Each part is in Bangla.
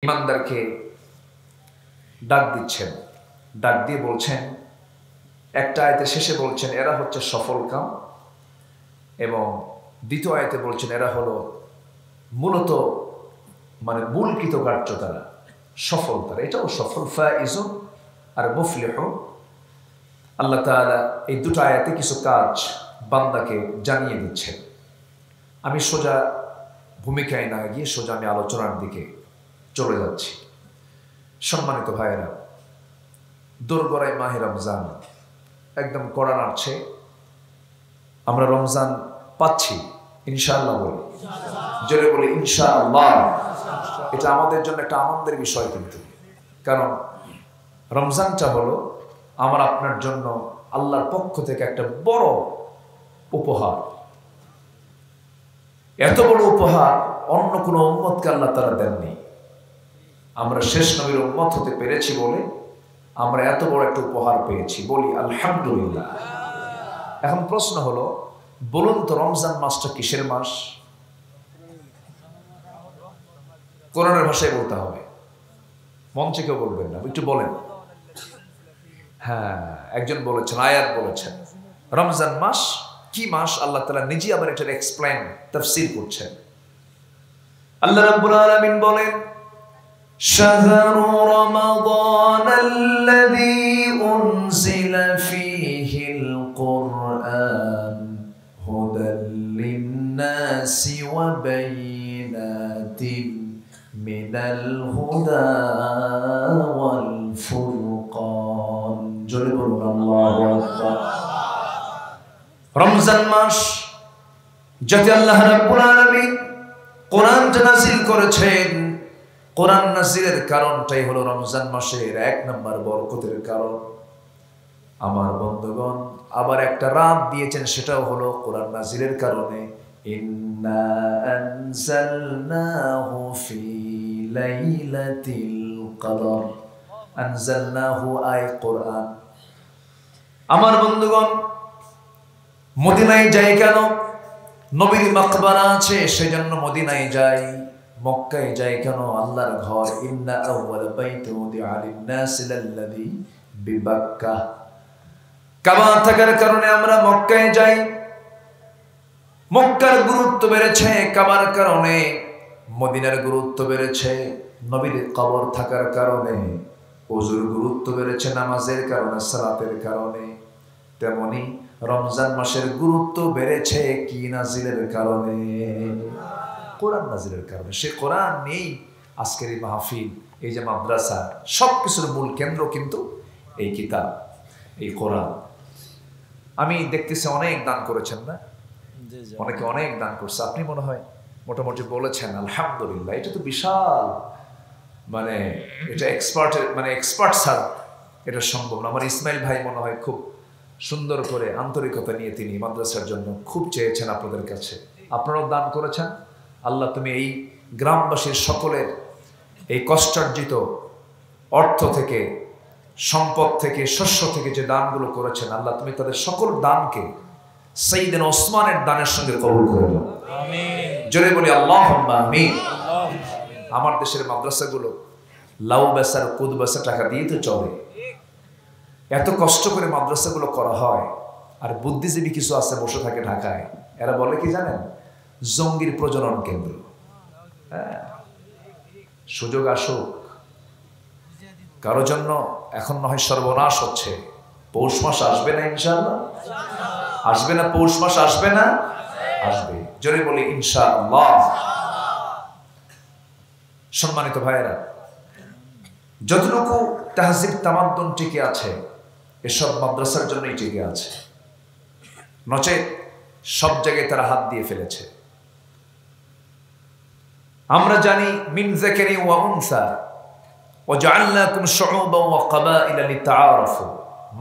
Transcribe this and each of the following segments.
ইমানদারকে ডাক দিচ্ছেন, ডাক দিয়ে বলছেন, একটা আয়াতে শেষে বলছেন এরা হচ্ছে সফল কাম, এবং দ্বিতীয় আয়াতে বলছেন এরা হলো মূলত মূল কৃতকার্য, তারা সফল, তারা এটাও সফল, ফাইজুন আর মুফলিহুন। আল্লাহ তাআলা এই দুটো আয়াতে কিছু কাজ বান্দাকে জানিয়ে দিচ্ছেন। আমি সোজা ভূমিকায় না গিয়ে সোজা আমি আলোচনার দিকে চলে যাচ্ছি। সম্মানিত ভাইয়েরা, দোরগোড়ায় মাহে রমজান একদম কড়া নাড়ছে। আমরা রমজান পাচ্ছি ইনশাআল্লাহ, বলি জোরে বলি ইনশাআল্লাহ। এটা আমাদের জন্য একটা আনন্দের বিষয়, কিন্তু কারণ রমজানটা হলো আমার আপনার জন্য আল্লাহর পক্ষ থেকে একটা বড় উপহার। এত বড় উপহার অন্য কোনো উম্মতকে আল্লাহ তাআলা দেননি। আমরা শেষ নবীর উম্মত হতে পেরেছি বলে আমরা এত বড় একটা উপহার পেয়েছি, বলি আলহামদুলিল্লাহ। এখন প্রশ্ন হলো, বলুন তো রমজান মাসটা কিসের মাস? কোরআনের ভাষায় বলতে হবে, মঞ্চে কেউ বলবেন না, একটু বলেন। হ্যাঁ, একজন বলেছেন, আয়াত বলেছেন রমজান মাস কি মাস, আল্লাহ তাআলা নিজে আবার এটার এক্সপ্লেইন তাফসীর করছেন। আল্লাহ রাব্বুল আলামিন বলেন, শাহরু রমাদানাল্লাযী উনজিলা ফীহিল কুরআন হুদাল লিন-নাসি ওয়া বায়িনাতিন মিনাল হুদা ওয়াল ফুরকান। জোরে বলুন আল্লাহু আকবার। রমজান মাস যাতে আল্লাহ রাব্বুল আলামিন কোরআন নাযিল করেছেন, কোরআন নাযিলের কারণটাই হলো রমজান মাসের এক নম্বর বরকতের কারণ। আমার বন্ধুগণ, আবার একটা রাত দিয়েছেন, সেটাও হলো কোরআন নাযিলের কারণে। ইন্না আনজালনাহু ফি লাইলাতিল কদর। আনজালনাহু আই কোরআন। আমার বন্ধুগণ, মদিনায় যাই কেন? নবীর মাকবারা আছে সেজন্য মদিনায় যাই। মক্কায় যাই কেন? আল্লাহর ঘর। ইন্না আউওয়াল বাইতি উদিআ লিন-নাসি লাল্লাযী বিবাক্কাহ। কাবা থাকার কারণে আমরা মক্কায় যাই। মক্কার গুরুত্ব বেড়েছে কাবার কারণে, মদিনার গুরুত্ব বেড়েছে নবীর কবর থাকার কারণে, ওযুর গুরুত্ব বেড়েছে নামাজের কারণে, সালাতের কারণে। তেমনি রমজান মাসের গুরুত্ব বেড়েছে কি নাজিলের কারণে? কোরআন নাজিলের কারণে। সে কোরআন নেই আজকের এই মাহফিল, এই যে মাদ্রাসা, সবকিছুর মূল কেন্দ্র কিন্তু এই কিতাব, এই কোরআন। আমি দেখতেছি অনেক দান করেছেন না? অনেকে অনেক দান করছে। আপনি মনে হয় মোটামুটি বলেছেন আলহামদুলিল্লাহ। এটা তো বিশাল, এটা এক্সপার্ট ছাড়া এটা সম্ভব না। আমার ইসমাইল ভাই মনে হয় খুব সুন্দর করে আন্তরিকতা নিয়ে তিনি মাদ্রাসার জন্য খুব চেয়েছেন আপনাদের কাছে। আপনারাও দান করেছেন। আল্লাহ তুমি এই গ্রামবাসীর সকলের এই কষ্টার্জিত অর্থ থেকে, সম্পদ থেকে, শস্য থেকে যে দানগুলো করেছেন, আল্লাহ তুমি তাদের সকল দানকে সাইয়েদনা ওসমানের দানের সঙ্গে কবুল করে নাও। আমিন। জোরে বলি আল্লাহুম্মা আমিন। আমার দেশের মাদ্রাসাগুলো লাউ বেচার কুদ বেচা টাকা দিয়ে তো চলে। এত কষ্ট করে মাদ্রাসাগুলো করা হয়, আর বুদ্ধিজীবী কিছু আছে বসে থাকে ঢাকায়। এরা বলে কি জানেন? জঙ্গির প্রজনন কেন্দ্র। হ্যাঁ, সুযোগ আসুক কারো জন্য। এখন না হয় সর্বনাশ হচ্ছে। পৌষ মাস আসবে না ইনশাআল্লাহ? আসবে না? পৌষ মাস আসবে না? আসবে। জোরে বলি ইনশাআল্লাহ। সম্মানিত ভাইয়েরা, যতটুকু তাহজিব তামাদ্দুন টিকে আছে এসব মাদ্রাসার জন্যই টিকে আছে, নচেত সব জায়গায় তারা হাত দিয়ে ফেলেছে। আমরা জানি মিন যাকারি ওয়া উনসা ওয়া জাআলনাকুম শুউবান ওয়া ক্বাবাইলা লিতাআরাফু।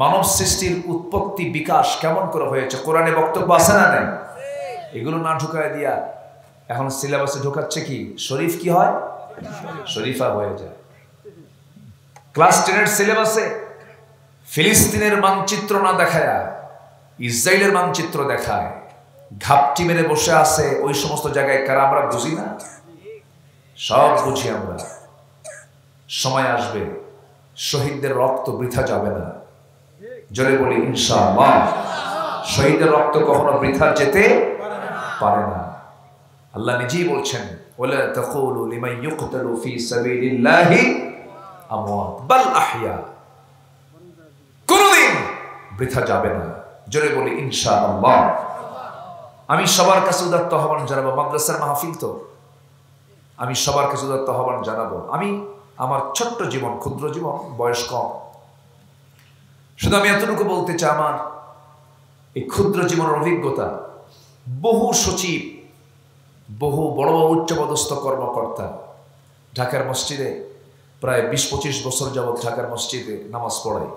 মানব সৃষ্টির উৎপত্তি বিকাশ কেমন করে হয়েছে কোরআনে বক্তব্য আছে না নাই? এগুলো না ঢুকায় দিয়া এখন সিলেবাসে ঢুকাচ্ছে কি? শরীফ কি হয়? শরীফা হয়ে যায়। ক্লাস 10 সিলেবাসে ফিলিস্তিনের মানচিত্র না দেখায় ইসরায়েলের মানচিত্র দেখায়। ঘাপটি মেরে বসে আছে ওই সমস্ত জায়গায় কারা? আমরা বুঝি না? সব বুঝি আমরা। সময় আসবে শহীদদের রক্ত বৃথা যাবে না। জোরে বলি ইনশাআল্লাহ। শহীদের রক্ত কখনো বৃথা যেতে পারে না। আল্লাহ নিজেই বলছেন, ওয়ালা তাকুলু লিমান ইউকতালু ফি সাবিলিল্লাহি আমওয়াত বাল আহইয়া। কোনদিন বৃথা যাবে না। জোরে বলি ইনশাআল্লাহ। আমি সবার কাছে উদাত্ত আহ্বান জানাবো, মাদ্রাসার মাহফিল তো, আমি সবার কাছে উদাত্ত আহ্বান জানাবো। আমি আমার ছোট্ট জীবন, ক্ষুদ্র জীবন, বয়স কম, শুধু আমি এতটুকু বলতে চাই, আমার এই ক্ষুদ্র জীবনের অভিজ্ঞতা, বহু সচিব, বহু বড় বড় উচ্চপদস্থ কর্মকর্তা ঢাকার মসজিদে প্রায় 20-25 বছর যাবৎ ঢাকার মসজিদে নামাজ পড়ায়।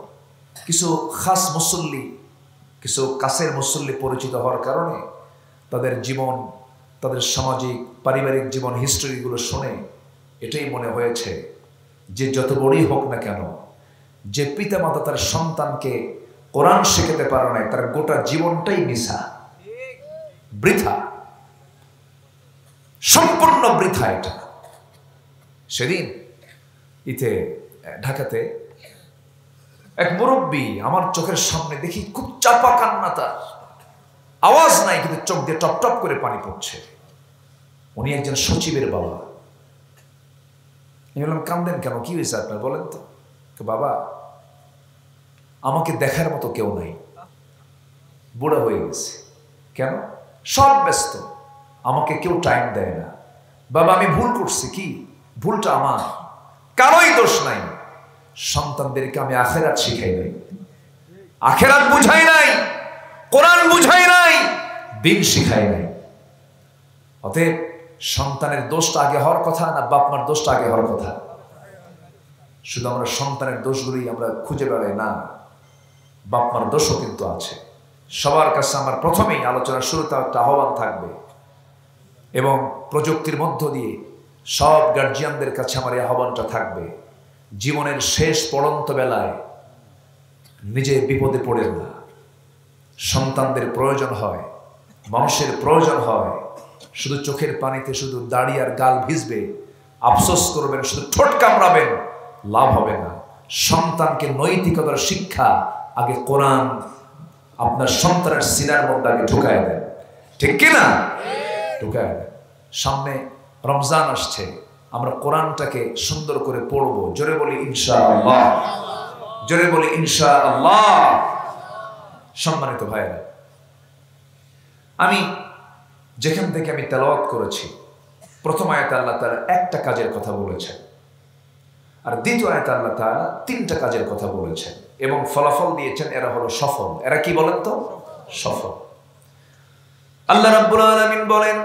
কিছু খাস মুসল্লি, কিছু কাছের মুসল্লি পরিচিত হওয়ার কারণে তাদের জীবন, তাদের সামাজিক পারিবারিক জীবন হিস্ট্রিগুলো শুনে এটাই মনে হয়েছে যে যত বড়ই হোক না কেন, যে পিতামাতা তার সন্তানকে কোরআন শেখাতে পারে না, তার গোটা জীবনটাই মিছা, বৃথা, সম্পূর্ণ বৃথা এটা। সেদিন ঢাকাতে এক মুরব্বী আমার চোখের সামনে দেখি, খুব চাপা কান্না, তার আওয়াজ নাই কিন্তু চোখ দিয়ে টপ টপ করে পানি পড়ছে। উনি একজন সচিবের বাবা। আমি বললাম, কান্দেন কেন, কি হয়েছে আপনার, বলেন তো। বাবা, আমাকে দেখার মতো কেউ নাই, বুড়া হয়ে গেছে। কেন? সব ব্যস্ত, আমাকে কেউ টাইম দেয় না। বাবা, আমি ভুল করছি, কি ভুলটা আমার, কারোই দোষ নাই। সন্তানদেরকে আমি আখেরাত শিখাই নাই, আখেরাত বুঝাই নাই, কোরআন বুঝাই নাই, দিন শিখাই নাই। অতএব সন্তানের দোষটা আগে হওয়ার কথা না বাপ মার দোষটা আগে হওয়ার কথা? শুধু আমরা সন্তানের দোষগুলোই আমরা খুঁজে বেড়াই না, বাপ মার দোষও কিন্তু আছে। সবার কাছে আমার প্রথমেই আলোচনার শুরুতে একটা আহ্বান থাকবে, এবং প্রযুক্তির মধ্য দিয়ে সব গার্জিয়ানদের কাছে আমার এই আহ্বানটা থাকবে, জীবনের শেষ পড়ন্ত বেলায় নিজে বিপদে পড়েন না। সন্তানদের প্রয়োজন হয়, মানুষের প্রয়োজন হয়, শুধু চোখের পানিতে শুধু দাড়ি আর গাল ভিজবে, আফসোস করবেন, শুধু ঠোঁট কামড়াবেন, লাভ হবে না। সন্তানকে নৈতিকতার শিক্ষা আগে কোরআন আপনার সন্তানের সিনার মধ্যে আগে ঢুকায় দেন, ঠিক কিনা? ঢুকায় দেন। সামনে রমজান আসছে, আমরা কোরআনটাকে সুন্দর করে পড়বো। জোরে বলি ইনশাআল্লাহ, জোরে বলি ইনশাআল্লাহ। সম্মানিত ভাইরা, আমি যেখান থেকে আমি তেলাওয়াত করেছি, প্রথম আয়াতে আল্লাহ তাআলা একটা কাজের কথা বলেছেন, আর দ্বিতীয় আয়াতে আল্লাহ তাআলা 3টা কাজের কথা বলেছেন, এবং ফলাফল দিয়েছেন এরা হলো সফল। এরা কি বলেন তো? সফল। আল্লাহ রাব্বুল আলামিন বলেন,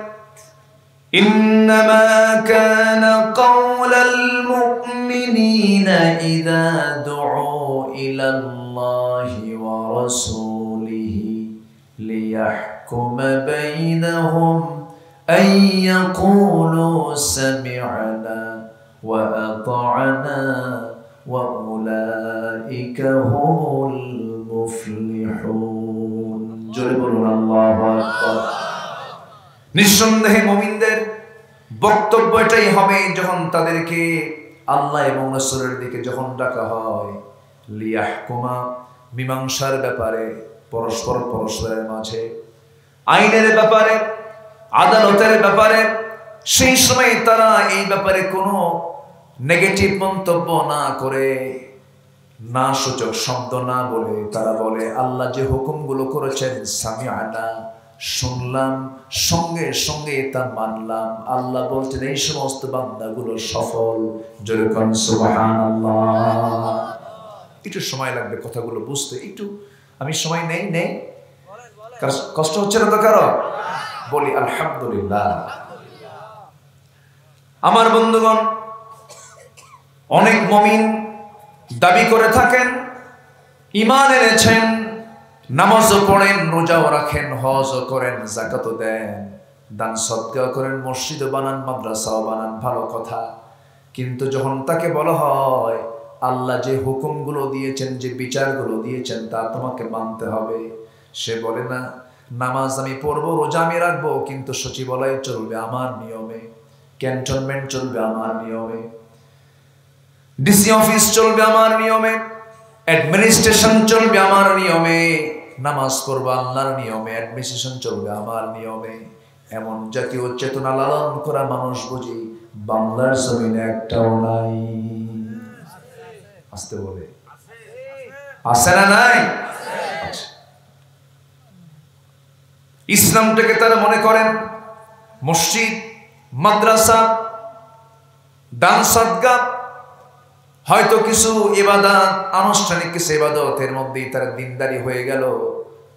ইন্নামা কানা কাওলাল মুমিনিনা ইযা দুউ ইলাল্লাহি ওয়া রাসূলিহি লিয়াহকুমা বাইনাহুম আন ইয়াকুলু সামি'না ওয়া আতা'না ওয়া উলাইকা হুমুল মুফলিহুন। জোরে বলুন আল্লাহু আকবার। নিঃসন্দেহে মুমিনদের বক্তব্য এটাই হবে, যখন তাদেরকে আল্লাহ এবং রাসূলের দিকে যখন ডাকা হয়, লিয়াহকুমা, মীমাংসার ব্যাপারে, পরস্পরের মাঝে, আইনের ব্যাপারে, আদালতের ব্যাপারে, সেই সময় তারা এই ব্যাপারে কোনো নেগেটিভ মন্তব্য না করে, না সূচক শব্দ না বলে, তারা বলে আল্লাহ যে হুকুমগুলো করেছেন সামি'না, শুনলাম, সঙ্গে সঙ্গে তা মানলাম। আল্লাহ বলছেন এই সমস্ত বান্দাগুলো সফল। জোরে কোন সুবহানাল্লাহ। একটু সময় লাগবে কথাগুলো বুঝতে, একটু আমি সময় নেই। কষ্ট হচ্ছে না তো কারো? বলি আলহামদুলিল্লাহ। আমার বন্ধুগণ, অনেক মুমিন দাবি করে থাকেন, ঈমান এনেছেন, নামাজও পড়েন, রোজাও রাখেন, হজও করেন, যাকাতও দেন, দান সদকা করেন, মসজিদও বানান, মাদ্রাসাও বানান, ভালো কথা। কিন্তু যখন তাকে বলা হয় আল্লাহ যে হুকুমগুলো দিয়েছেন, যে বিচারগুলো দিয়েছেন তা তোমাকে মানতে হবে, সে বলে না নামাজ আমি পড়বো, রোজা আমি রাখবো, কিন্তু সচিবালয় চলবে আমার নিয়মে, ক্যান্টনমেন্ট চলবে আমার নিয়মে, ডিসি অফিস চলবে আমার নিয়মে, অ্যাডমিনিস্ট্রেশন চলবে আমার নিয়মে, নামাজ পড়বো আল্লাহর নিয়মে, অ্যাডমিনিস্ট্রেশন চলবে আমার নিয়মে। এমন জাতীয় চেতনা লালন করা মানুষ বুঝি বাংলার জমিনে একটাও নাই। আসতে বলে আছে না নাই? ইসলামটাকে তারা মনে করেন মসজিদ, মাদ্রাসা, দান সাদকা, হয়তো কিছু ইবাদত, আনুষ্ঠানিক কিছু ইবাদতের মধ্যেই তারা দিনদারি হয়ে গেল,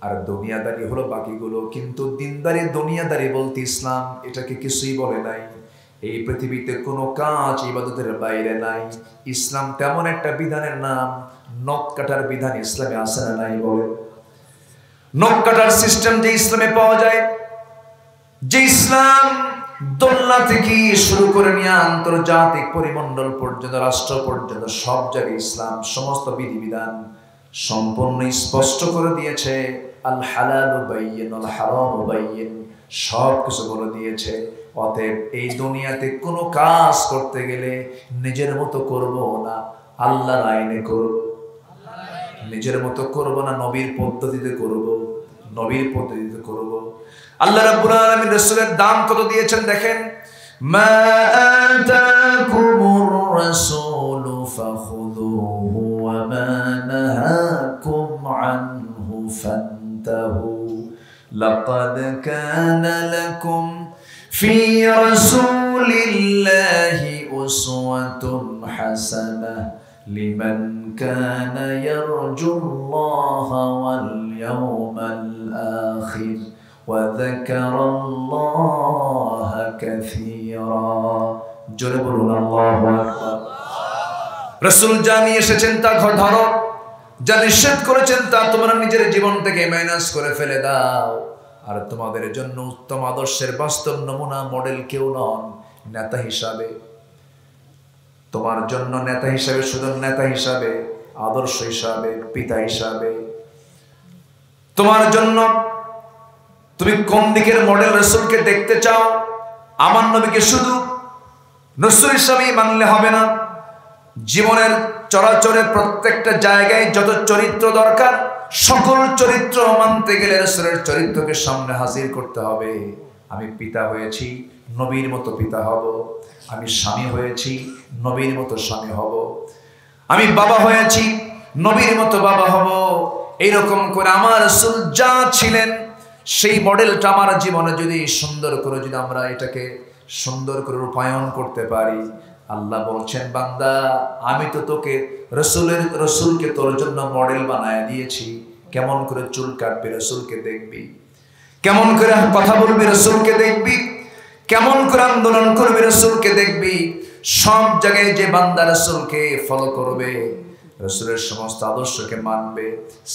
আর দুনিয়াদারি হলো বাকিগুলো। কিন্তু দিনদারি দুনিয়াদারি বলতে ইসলাম এটাকে কিছুই বলে নাই। এই পৃথিবীতে কোনো কাজ ইবাদতের বাইরে নাই। ইসলাম তেমন একটা বিধানের নাম, নখ কাটার বিধান ইসলামে আছে না নাই? বলে নখ কাটার সিস্টেম যে ইসলামে পাওয়া যায়, যে ইসলাম দোলনা থেকে শুরু করে নিয়ে আন্তর্জাতিক পরিমণ্ডল পর্যন্ত, রাষ্ট্র পর্যন্ত সব জায়গায় ইসলাম সমস্ত বিধিবিধান সম্পূর্ণ স্পষ্ট করে দিয়েছে। আল হালালু বাইয়িন আল হারামু বাইয়িন, সব কিছু বলে দিয়েছে। অতএব এই দুনিয়াতে কোনো কাজ করতে গেলে নিজের মতো করব না, আল্লাহর আইনে করব। নিজের মতো করব না, নবীর পদ্ধতিতে করব, নবীর পদ্ধতিতে করব। আল্লাহ রাব্বুল আলামিন রাসূলের দাম কত দিয়েছেন দেখেন, মা আতাকুমুর রাসূলু ফাখুযুহু ওয়া মা নাহাকুম আনহু ফান্তাহু লাকাদ কানা লাকুম ফি রাসূলিল্লাহি উসওয়াতুন হাসানাহ লিমান কানা ইয়ারজুল্লাহা ওয়াল ইয়াওমাল আখির وذكر الله كثيرا। জোরে বলুন আল্লাহু আকবার। রাসূল জানি এসেছেন তা ধরো, যা নিষেধ করেছেন তা তোমরা নিজের জীবন থেকে মাইনাস করে ফেলে দাও। আর তোমাদের জন্য উত্তম আদর্শের বাস্তব নমুনা মডেল কেউ নন নেতা হিসাবে। তোমার জন্য নেতা হিসাবে, শুধু নেতা হিসাবে, আদর্শ হিসাবে, পিতা হিসাবে, তোমার জন্য তুমি কোন দিকের মডেল রাসূলকে দেখতে চাও? আমার নবীকে শুধু রাসূল হিসেবেই মানলে হবে না। জীবনের চরাচরে প্রত্যেকটা জায়গায় যত চরিত্র দরকার, সকল চরিত্র মানতে গেলে রাসূলের চরিত্রকে সামনে হাজির করতে হবে। আমি পিতা হয়েছি, নবীর মতো পিতা হব। আমি স্বামী হয়েছি, নবীর মতো স্বামী হব। আমি বাবা হয়েছি, নবীর মতো বাবা হব। এইরকম করে আমার রাসূল যা ছিলেন সেই মডেলটা আমার জীবনে যদি সুন্দর করে, যদি আমরা এটাকে সুন্দর করে রূপায়ণ করতে পারি, আল্লাহ বলছেন বান্দা আমি তো তোকে রসুলকে তোর জন্য মডেল বানায় দিয়েছি। কেমন করে চুল কাটবি রসুলকে দেখবি, কেমন করে কথা বলবি রসুলকে দেখবি, কেমন করে আন্দোলন করবি রসুলকে দেখবি। সব জায়গায় যে বান্দা রসুলকে ফলো করবে, রাসূলের সমস্ত আদর্শকে মানবে,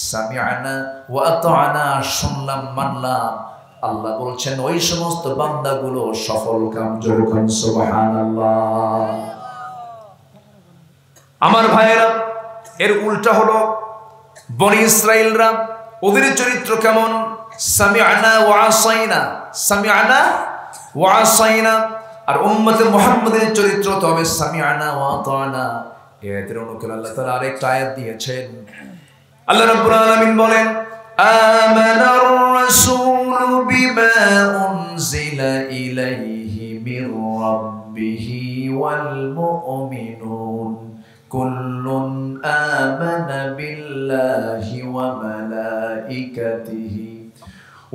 সামিআনা ওয়া আতা'না, শুনলাম মানলাম, আল্লাহ বলছেন ওই সমস্ত বান্দাগুলো সফল কাম। জোরকান সুবহানাল্লাহ। আমার ভাইয়েরা, এর উল্টা হলো বনি ইসরাইলরা, ওদের চরিত্র কেমন? সামিআনা ওয়া আসাইনা, সামিআনা ওয়া আসাইনা। আর উম্মতে মুহাম্মাদের চরিত্র তো হবে সামিআনা ওয়া আতা'না। এর অনুকূল আল্লাহ তাআলা আরেকটা আয়াত দিয়েছেন। আল্লাহ রাব্বুল আলামিন বলেন, আমানার রাসূলু বিমা উনজিলা ইলাইহি মির রাব্বিহি ওয়াল মুমিনুন কুল্লুন আমানা বিল্লাহি ওয়া মালাইকাতিহি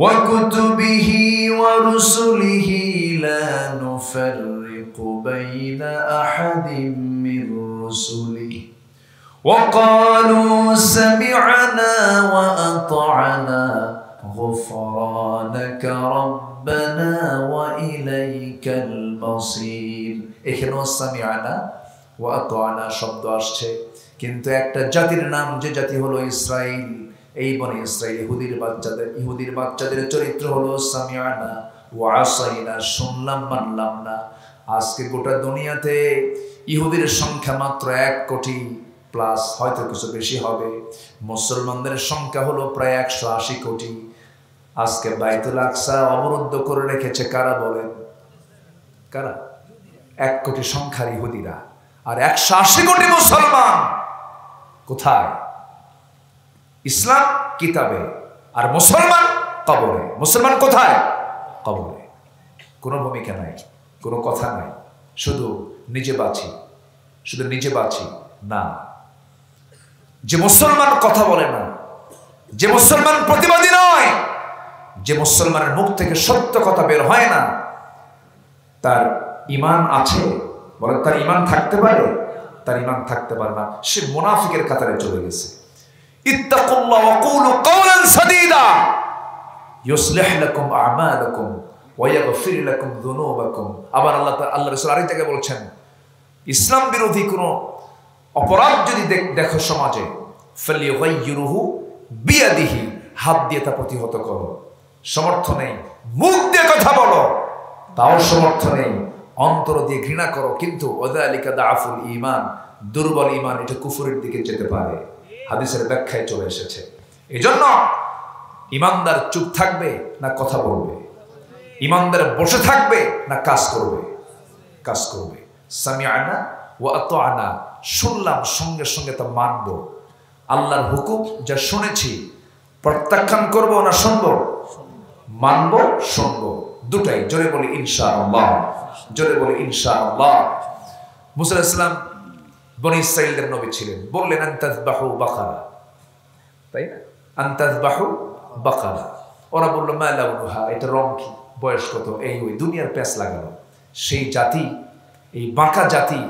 ওয়া কুতুবিহি ওয়া রুসুলিহি লা নুফাররিকু বাইনা আহাদিম মির রুসুলিহি وقالوا سمعنا وأطعنا غفرانك ربنا وإليك المصير। এখানেও সামিআনা ওয়া আতা'না শব্দ আসছে, কিন্তু একটা জাতির নাম, যে জাতি হলো ইসরাইল। এই বনি ইসরাইল ইহুদির বাচ্চাদের চরিত্র হলো সামিআনা ওয়া আসাইনা, শুনলাম মানলাম না। আজকে গোটা দুনিয়াতে ইহুদির সংখ্যা মাত্র 1 কোটি প্লাস, হয়তো কিছু বেশি হবে। মুসলমানদের সংখ্যা হলো প্রায় 180 কোটি। আজকে বাইতুল আকসা অবরুদ্ধ করে রেখেছে কারা বলেন? কারা? 1 কোটি সংখ্যার ইহুদিরা। আর 180 কোটি মুসলমান কোথায়? ইসলাম কিতাবে, আর মুসলমান কবরে। মুসলমান কোথায়? কবরে। কোনো ভূমিকা নাই, কোনো কথা নাই, শুধু নিজে বাঁচি, শুধু নিজে বাঁচি না। যে মুসলমান কথা বলে না, যে মুসলমান প্রতিবাদী নয়, যে মুসলমানের মুখ থেকে সত্য কথা বের হয় না, তার ঈমান আছে? বলেন, তার ঈমান থাকতে পারে? তার ঈমান থাকতে পারে না, সে মুনাফিকের কাতারে চলে গেছে। ইত্তাকুল্লাহ ওয়া কুলু কাওলান সাদীদা ইউসলিহ লাকুম আ'মালাকুম ওয়া ইয়াগফির লাকুম যুনুবাকুম। আবার আল্লাহ রাসূল আরেক জায়গায় বলছেন, ইসলাম বিরোধী কোনো অপরাধ যদি দেখো সমাজে, ফালিয়ুগাইয়িরুহু বিয়াদিহি, হাত দিয়ে তা প্রতিহত করো। সমর্থ নেই, মুখ দিয়ে কথা বলো, তাও সমর্থ নেই, অন্তর দিয়ে ঘৃণা করো, কিন্তু ওয়াযালিকা দাআফুল ঈমান, দুর্বল ঈমান, এটা কুফরের দিকে যেতে পারে। হাদিসের ব্যাখ্যায় চলে এসেছে। এজন্য ঈমানদার চুপ থাকবে না কথা বলবে? ঈমানদার বসে থাকবে না কাজ করবে? কাজ করবে। সামিআনা ওয়া আতা'না, শুনলাম, সঙ্গে সঙ্গে তা মানব। আল্লাহর হুকুম যা শুনেছি প্রত্যাখ্যান করব না শুনব? মানব, শুনব, দুটাই। জোরে বলি ইনশাআল্লাহ, জোরে বলি ইনশাআল্লাহ। মুসা আলাইহিস সালাম বনি ইসরাঈলদের নবী ছিলেন, বললেন আনতাযবাহু বাকারা, তাই না? আনতাযবাহু বাকারা। ওরা বলল মা লাউনুহা, এটা রং কি, বয়স কত, এই ওই দুনিয়ার প্যাঁচ লাগানো। সেই জাতি, এই বাঁকা জাতি,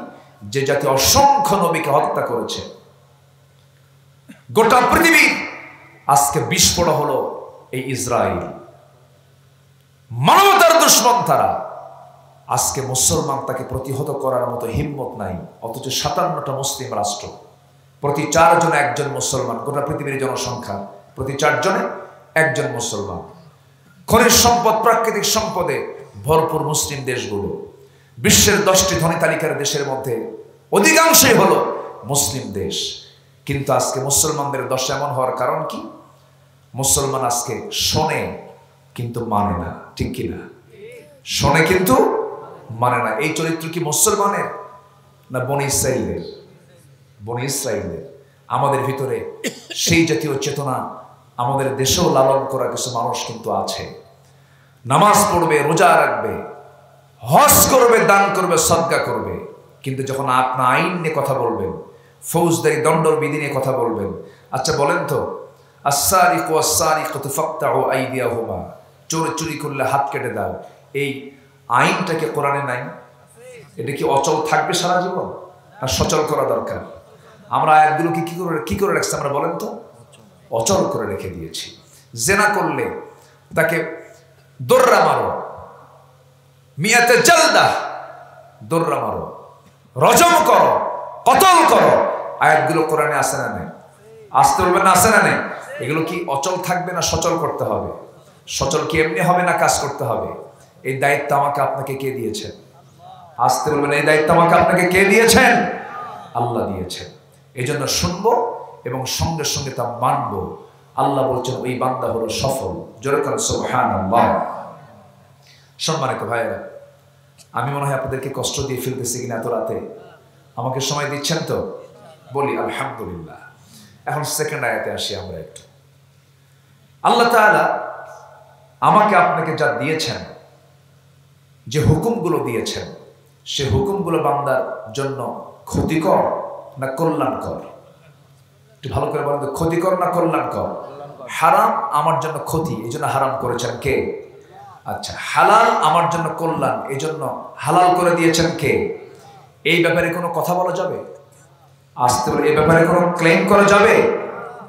যে জাতি অসংখ্য নবীকে হত্যা করেছে, গোটা পৃথিবী আজকে বিস্ফোরণ হলো এই ইসরায়েল। মানবতার দুশ্মন তারা। আজকে মুসলমান তাকে প্রতিহত করার মতো হিম্মত নাই, অথচ 57টা মুসলিম রাষ্ট্র, প্রতি 4 জনে একজন মুসলমান। গোটা পৃথিবীর জনসংখ্যা প্রতি 4 জনে একজন মুসলমান। খনিজ সম্পদ, প্রাকৃতিক সম্পদে ভরপুর মুসলিম দেশগুলো। বিশ্বের 10টি ধনী তালিকার দেশের মধ্যে অধিকাংশই হলো মুসলিম দেশ। কিন্তু আজকে মুসলমানদের দশা এমন হওয়ার কারণ কি? মুসলমান আজকে শোনে কিন্তু মানে না, ঠিক কিনা? শোনে কিন্তু মানে না। এই চরিত্র কি মুসলমানের না বনি ইসরাঈলের? বনি ইসরাঈলের। আমাদের ভিতরে সেই জাতীয় চেতনা আমাদের দেশেও লালন করা কিছু মানুষ কিন্তু আছে। নামাজ পড়বে, রোজা রাখবে, হজ করবে, দান করবে, সদকা করবে, কিন্তু যখন আপনার আইন নিয়ে কথা বলবেন, ফৌজদারি দণ্ডবিধি নিয়ে কথা বলবেন, আচ্ছা বলেন তো, আস-সারিকু ওয়াস-সারিকাতু ফাকতাউ আইদিয়াহুমা, চোর চুরি করলে হাত কেটে দাও, এই আইনটাকে কোরআনে নাই? এটা কি অচল থাকবে সারা জীবন, আর সচল করা দরকার? আমরা আয়াতগুলোকে কি করে রাখছি আমরা, বলেন তো? অচল করে রেখে দিয়েছি। জেনা করলে তাকে দোররা মারো, মিয়াতে জালদা, দোররা মারো, রজম করো, কতল করো। আয়াতগুলো কোরআনে আছে না নেই? আসতে বলবেন না, আছে না নেই? এগুলো কি অচল থাকবে না সচল করতে হবে? সচল কি এমনি হবে না কাজ করতে হবে? এই দায়িত্ব আমাকে আপনাকে কে দিয়েছেন? আসতে বলবেন, এই দায়িত্ব আমাকে আপনাকে কে দিয়েছেন? আল্লাহ দিয়েছেন। এই জন্য শুনবো এবং সঙ্গে সঙ্গে তা মানবো। আল্লাহ বলছেন ওই বান্দা হলো সফল। জোরে করে সুবহানাল্লাহ। সম্মানিত ভাইয়েরা, আমি মনে হয় আপনাদেরকে কষ্ট দিয়ে ফেলতেছি কিনা এত রাতে? আমাকে সময় দিচ্ছেন তো? বলি আলহামদুলিল্লাহ। এখন সেকেন্ড আয়াতে আসি আমরা একটু। আল্লাহ তাআলা আমাকে আপনাকে যা দিয়েছেন, যে হুকুমগুলো দিয়েছেন, সে হুকুমগুলো বান্দার জন্য ক্ষতিকর না কল্যাণকর? একটু ভালো করে বলেন তো, ক্ষতিকর না কল্যাণকর? হারাম আমার জন্য ক্ষতি, এই জন্য হারাম করেছেন কে? আচ্ছা, হালাল আমার জন্য কল্যাণ, এই জন্য হালাল করে দিয়েছেন কে? এই ব্যাপারে কোনো কথা বলা যাবে? আসতে বলে এই ব্যাপারে কোনো ক্লেম করা যাবে?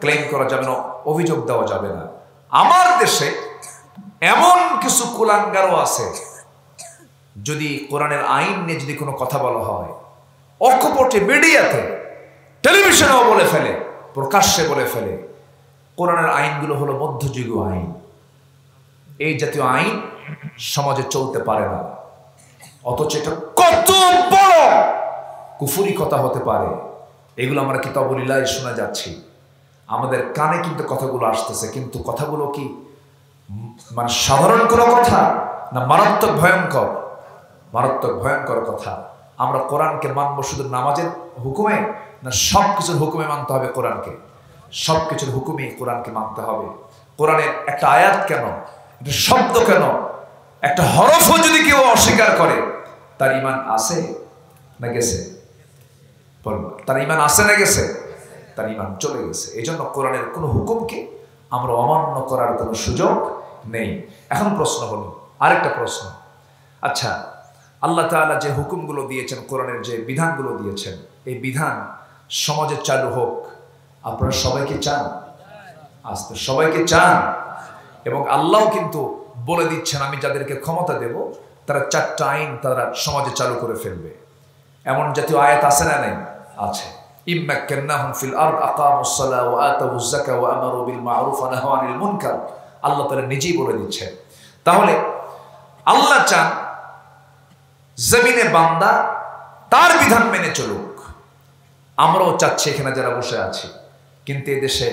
ক্লেম করা যাবে না, অভিযোগ দেওয়া যাবে না। আমার দেশে এমন কিছু কুলাঙ্গারও আছে, যদি কোরআনের আইন নিয়ে যদি কোনো কথা বলা হয়, অকপটে মিডিয়াতে, টেলিভিশনেও বলে ফেলে, প্রকাশ্যে বলে ফেলে, কোরআনের আইনগুলো হলো মধ্যযুগীয় আইন, এই জাতীয় আইন সমাজে চলতে পারে না। অথচ এটা কত বড় কুফরি কথা হতে পারে, এগুলো আমরা কিতাবুল্লাহ শোনা যাচ্ছি, আমাদের কানে কিন্তু কথাগুলো আসতেছে, কিন্তু কথাগুলো কি মানে সাধারণ কোনো কথা না মারাত্মক ভয়ঙ্কর? মারাত্মক ভয়ঙ্কর কথা। আমরা কোরআনকে মানবো শুধু নামাজের হুকুমে, না সব কিছুর হুকুমে মানতে হবে কোরআনকে? সব কিছুর হুকুমে কোরআনকে মানতে হবে। কোরআনের একটা আয়াত কেন, একটা শব্দ কেন, একটা হরফও যদি কেউ অস্বীকার করে, তার ঈমান আছে না গেছে? বলবো, তার ঈমান আছে না গেছে? তার ঈমান চলে গেছে। এই জন্য কোরআনের কোনো হুকুমকে আমরা অমান্য করার কোনো সুযোগ নেই। এখন প্রশ্ন হলো, আরেকটা প্রশ্ন, আচ্ছা আল্লাহ তাআলা যে হুকুমগুলো দিয়েছেন, কোরআনের যে বিধানগুলো দিয়েছেন, এই বিধান সমাজে চালু হোক, আপনারা সবাইকে চান? আস্তে সবাইকে চান। এবং আল্লাহ কিন্তু বলে দিচ্ছেন, আমি যাদেরকে ক্ষমতা দেব তারা 4টা আইন তারা সমাজে চালু করে ফেলবে। এমন জাতীয় আয়াত আছে না নেই? আছে। ইম্মাক্কান্নাহুম ফিল আরদ আকামুস সালাহ ওয়া আতাউজ যাকাত ওয়া আমারু বিল মা'রুফ ওয়া নাহাউ আনিল মুনকার। আল্লাহ তাআলা নিজেই বলে দিচ্ছেন। তাহলে আল্লাহ চান জমিনে বান্দা তার বিধান মেনে চলুক। আমরাও চাচ্ছি এখানে যারা বসে আছি, কিন্তু এদেশে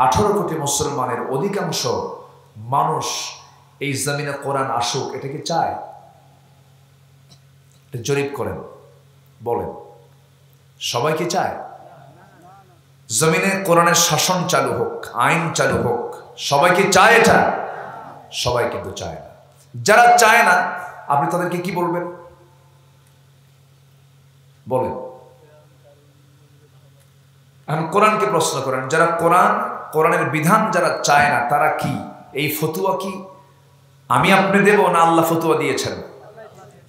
18 কোটি মুসলমানের অধিকাংশ মানুষ এই জমিনে কোরআন আসুক, এটা কি চায়? এটা জরিপ করেন, বলেন সবাই কি চায় জমিনে কোরআনের শাসন চালু হোক, আইন চালু হোক? সবাই কি চায় এটা? সবাই কিন্তু চায় না। যারা চায় না আপনি তাদেরকে কি বলবেন? বলেন। এখন কোরআনকে প্রশ্ন করেন, যারা কোরআনের বিধান যারা চায় না তারা কি? এই ফতুয়া কি আমি আপনি দেব, না আল্লাহ ফতুয়া দিয়েছেন?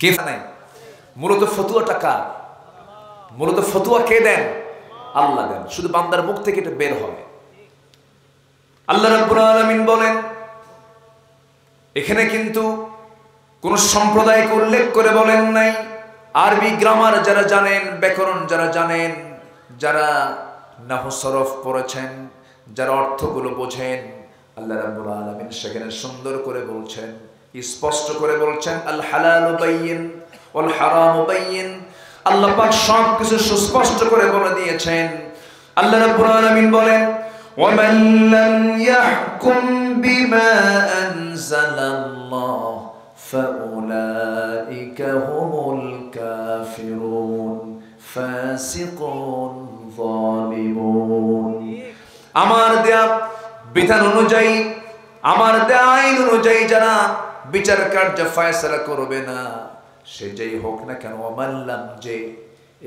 কে নাই? মূলত ফতুয়াটা কার? মূলত ফতুয়া কে দেন? আল্লাহ দেন। শুধু বান্দার মুখ থেকে এটা বের হয়। আল্লাহ রাব্বুল আলামিন বলেন, এখানে কিন্তু কোন সম্প্রদায়কে উল্লেখ করে বলেন নাই। আরবি গ্রামার যারা জানেন, ব্যাকরণ যারা জানেন, যারা নাহু সরফ পড়েছেন, যারা অর্থগুলো বোঝেন, আল্লাহ রাব্বুল আলামিন সেখানে সুন্দর করে বলছেন, স্পষ্ট করে বলছেন, আল হালালু বাইয়িন ওয়াল হারামু বাইয়িন। আল্লাহ পাক সব কিছু সুস্পষ্ট করে বলে দিয়েছেন। আল্লাহ রাব্বুল আলামিন বলেন, ওয়া মান লাম ইয়াহকুম বিমা আনজালাল্লাহ ফাউলাইকা হুমুল কাফিরুন ফাসিকুন যালিমুন। আমার দেয়া বিধান অনুযায়ী, আমার দেয়া আইন অনুযায়ী যারা বিচার কার্য ফয়সালা করবে না, সে যেই হোক না কেন, অমাল্লাম যে,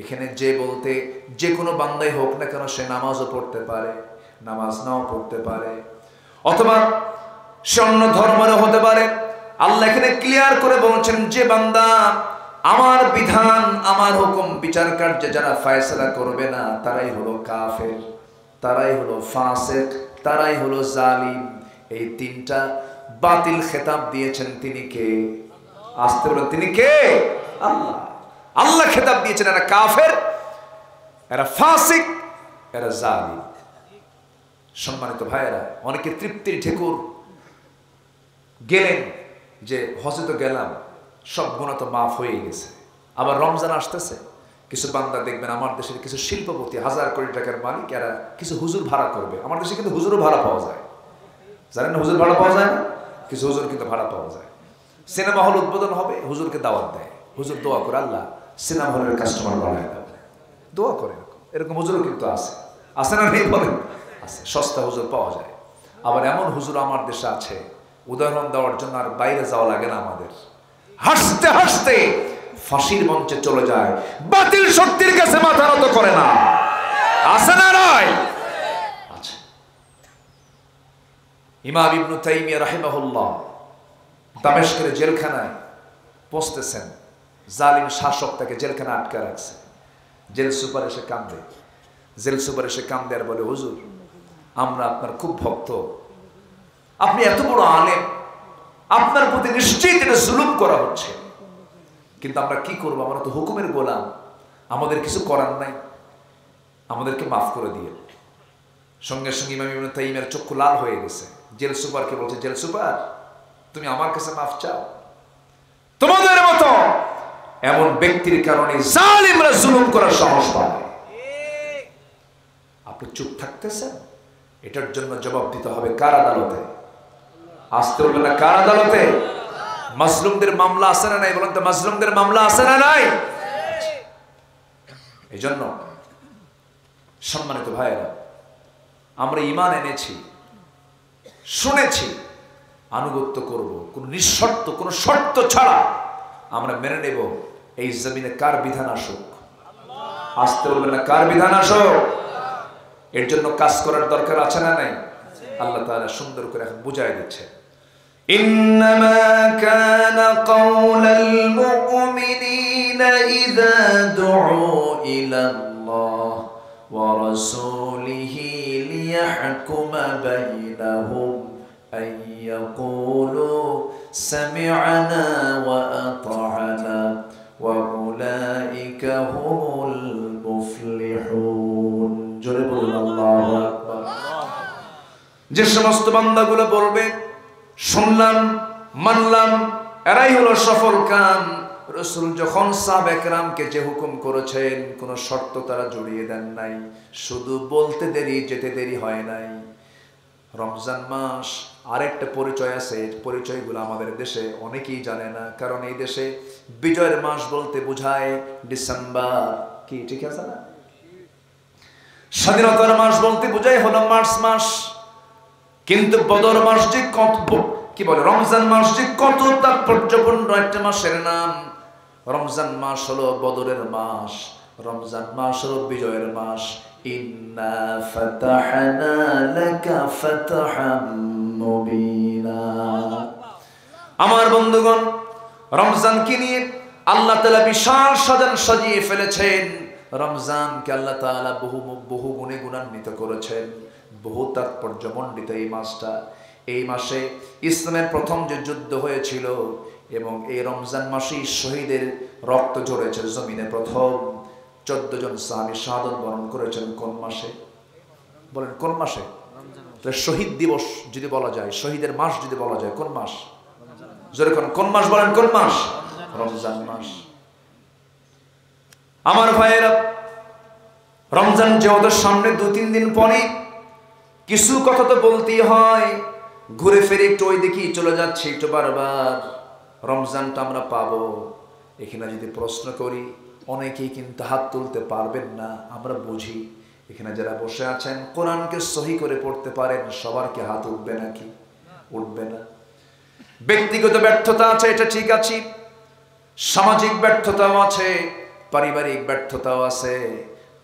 এখানে যে বলতে যে কোনো বান্দাই হোক না কেন, সে নামাজও পড়তে পারে, নামাজ নাও পড়তে পারে, অথবা সে অন্য ধর্মেরও হতে পারে। আল্লাহ এখানে ক্লিয়ার করে বলছেন, যে বান্দা আমার বিধান, আমার হুকুম বিচার কার্যে যারা ফয়সালা করবে না, তারাই হলো কাফের, তারাই হলো ফাসিক, তারাই হলো জালিম। এই 3টা বাতিল খেতাব দিয়েছেন তিনি কে? আসতে বলেন, তিনি কে? আল্লাহ। আল্লাহ খেতাব দিয়েছেন, এরা কাফের, এরা ফাসিক, এরা জালিম। সম্মানিত ভাইয়েরা, অনেকে তৃপ্তির ঠেকুর গেলেন যে হজে তো গেলাম, সব গুনাহ তো মাফ হয়ে গেছে। আবার রমজান আসতেছে, কিছু বান্দা দেখবেন আমার দেশের কিছু শিল্পপতি, 1000 কোটি টাকার মালিক, এরা কিছু হুজুর ভাড়া করবে। আমার দেশে কিন্তু হুজুরও ভাড়া পাওয়া যায়, জানেন না? হুজুর ভাড়া পাওয়া যায় না? কিছু হুজুর কিন্তু ভাড়া পাওয়া যায়। সিনেমা হল উদ্বোধন হবে, হুজুরকে দাওয়াত দেয়, হুজুর দোয়া করে, আল্লাহ সিনেমা হলের কাস্টমার বাড়ায় দাও, দোয়া করে। এরকম হুজুরও কিন্তু আছে, আছে না নেই বলেন? আছে, সস্তা হুজুর পাওয়া যায়। আবার এমন হুজুর আমার দেশে আছে, উদাহরণ দেওয়ার জন্য আর বাইরে যাওয়া লাগে না আমাদের, হাসতে হাসতে ফাঁসির মঞ্চে চলে যায়, বাতিল শক্তির কাছে মাথা নত করে না। আছে না নয়? আচ্ছা। ইমাম ইবনে তাইমিয়া রাহিমাহুল্লাহ দামেস্কের জেলখানায় পৌঁছতেছেন, জালিম শাসক তাকে জেলখানায় আটকে রাখছে। জেল সুপার এসে কান্দে, জেল সুপার এসে কান্দে আর বলে, হুজুর আমরা আপনার খুব ভক্ত, আপনি এত বড় আলেম, আপনার প্রতি নিশ্চিত এটা জুলুম করা হচ্ছে, কিন্তু আমরা কি করবো? আমরা তো হুকুমের গোলাম, আমাদের কিছু করার নাই, আমাদেরকে মাফ করে দিয়ে। সঙ্গে সঙ্গে ইমাম ইবনে তাইমিয়ার চক্ষু লাল হয়ে গেছে। জেল সুপারকে বলছে, জেল সুপার তুমি আমার কাছে মাফ চাও, তোমাদের মতো এমন ব্যক্তির কারণে জালিমরা জুলুম করার সাহস পায়। আপনি চুপ থাকতেছেন, এটার জন্য জবাব দিতে হবে কার আদালতে? আসতে হবে না কার আদালতে? মাজলুমদের মামলা আছে না নাই? বলেন তো, মাজলুমদের মামলা আছে না নাই? এই জন্য সম্মানিত ভাইয়েরা, আমরা ঈমান এনেছি, শুনেছি, আনুগত্য করব, কোন নিঃশর্ত, কোন শর্ত ছাড়া আমরা মেনে নেব এই জমিনে কার বিধান আসুক। আসতে বলবেন না, কার বিধান আসুক। এর জন্য কাজ করার দরকার আছে না নাই? আল্লাহ তাআলা সুন্দর করে এখন বুঝাই দিচ্ছে, ইন্নামা কানা কাওলাল মুমিনিনা ইযা দুউ ইলাল্লাহ ওয়া রাসূলিহি লিয়াহকুমা বাইনাহুম আন ইয়াকুলু সামি'না ওয়া আতা'না ওয়া উলাইকা হুমুল মুফলিহুন। জোরে বলুন আল্লাহু আকবার। যে সমস্ত বান্দাগুলো বলবে শুনলাম মানলাম, এরাই হলো সফল কাম। রাসূল যখন সাহাবায়ে কেরামকে যে হুকুম করেছেন, কোনো শর্ত তারা জড়িয়ে দেন নাই, শুধু বলতে দেরি, যেতে দেরি হয় নাই। রমজান মাস আরেকটা পরিচয় আছে, পরিচয়গুলো আমাদের দেশে অনেকেই জানে না, কারণ এই দেশে বিজয়ের মাস বলতে বোঝায় ডিসেম্বর, কি ঠিক আছে না? স্বাধীনতার মাস বলতে বোঝায় হলো মার্চ মাস। কিন্তু বদর মাস যে কত, কি বলে, রমজান মাস যে কত তাৎপর্যপূর্ণ একটা মাসের নাম। রমজান মাস হলো বদরের মাস, রমজান মাস হলো বিজয়ের মাস। ইন্না ফাতাহনা লাকা ফাতহাম মুবিনা। আমার বন্ধুগণ, রমজানকে নিয়ে আল্লাহ তাআলা বিশাল সাজিয়ে ফেলেছেন। রমজানকে আল্লাহ তাআলা বহু গুণে গুণান্বিত করেছেন, বহু তাৎপর্যমণ্ডিত এই মাসটা। এই মাসে ইসলামের প্রথম যে যুদ্ধ হয়েছিল, এবং এই রমজান মাসেই শহীদের রক্ত ঝরেছে জমিনে। প্রথম 14 জন সাহাবী শাহাদাত বরণ করেছেন কোন মাসে? বলেন কোন মাসে? শহীদ দিবস যদি বলা যায়, শহীদের মাস যদি বলা যায়, কোন মাস? জোরে কোন মাস বলেন? কোন মাস? রমজান মাস। আমার ভাইয়েরা, রমজান যে ওদের সামনে 2-3 দিন পরে কিছু কথা তো বলতেই হয়। ঘুরে ফিরে একটু ওই দিকেই চলে যাচ্ছে, একটু বারবার রমজানটা আমরা পাবো। এখানে যদি প্রশ্ন করি, অনেকেই কিন্তু হাত তুলতে পারবেন না, আমরা বুঝি। এখানে যারা বসে আছেন কোরআনকে সহি করে পড়তে পারেন, সবার কি হাত উঠবে নাকি? উঠবে না। ব্যক্তিগত ব্যর্থতা আছে, এটা ঠিক আছে, সামাজিক ব্যর্থতাও আছে, পারিবারিক ব্যর্থতাও আছে।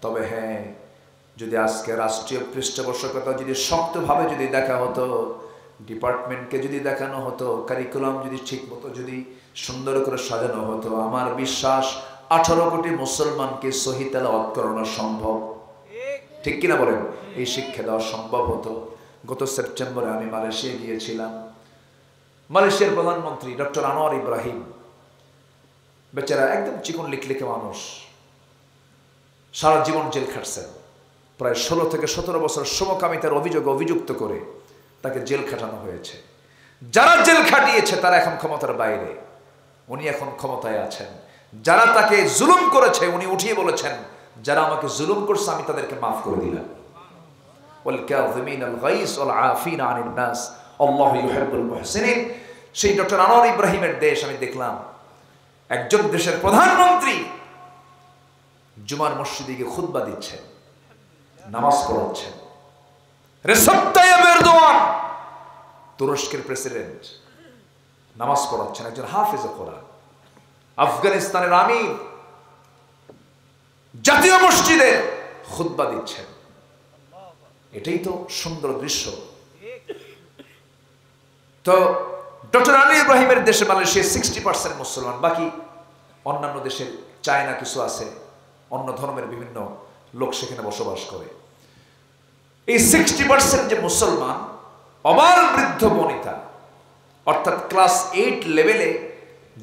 তবে হ্যাঁ, যদি আজকে রাষ্ট্রীয় পৃষ্ঠপোষকতা যদি শক্তভাবে যদি দেখা হতো, ডিপার্টমেন্টকে যদি দেখানো হতো, কারিকুলাম যদি ঠিক মতো যদি সুন্দর করে সাজানো হতো, আমার বিশ্বাস 18 কোটি মুসলমানকে সহি তেলাওয়াত করানো সম্ভব। ঠিক কিনা বলেন? এই শিক্ষা দেওয়া সম্ভব হতো। গত সেপ্টেম্বরে আমি মালয়েশিয়া গিয়েছিলাম। মালয়েশিয়ার প্রধানমন্ত্রী ডক্টর আনোয়ার ইব্রাহিম, বেচারা একদম চিকন লিখলিখে মানুষ, সারা জীবন জেল খাটছেন। প্রায় 16 থেকে 17 বছর সমকামিতার অভিযোগে অভিযুক্ত করে তাকে জেল খাটানো হয়েছে। যারা জেল খাটিয়েছে তারা এখন ক্ষমতার বাইরে, উনি এখন ক্ষমতায় আছেন। যারা তাকে জুলুম করেছে উনি উঠিয়ে বলেছেন, যারা আমাকে জুলুম করছে আমি তাদেরকে মাফ করে দিলাম। ওয়াল কাযিমিনাল গাইজ ওয়াল আফিনা আনিন নাস আল্লাহু ইউহিব্বুল মুহসিনিন। সেই ডক্টর আনোয়ার ইব্রাহিমের দেশ আমি দেখলাম, একজন দেশের প্রধানমন্ত্রী জুমার মসজিদে গিয়ে খুতবা দিচ্ছেন, নামাজ পড়াচ্ছেন। রেসেপ তাইয়েপ এরদোয়ান, তুরস্কের প্রেসিডেন্ট, নামাজ পড়াচ্ছেন, একজন হাফেজে কোরআন। আফগানিস্তানের আমির জাতীয় মসজিদে খুতবা দিচ্ছেন। এটাই তো সুন্দর দৃশ্য। তো ডক্টর আনোয়ার ইব্রাহিমের দেশে মালয়েশিয়া 60% মুসলমান, বাকি অন্যান্য দেশের চায়না কিছু আছে, অন্য ধর্মের বিভিন্ন লোক সেখানে বসবাস করে। এই 60% যে মুসলমান, অবাল বৃদ্ধ বনিতা, অর্থাৎ ক্লাস 8 লেভেলে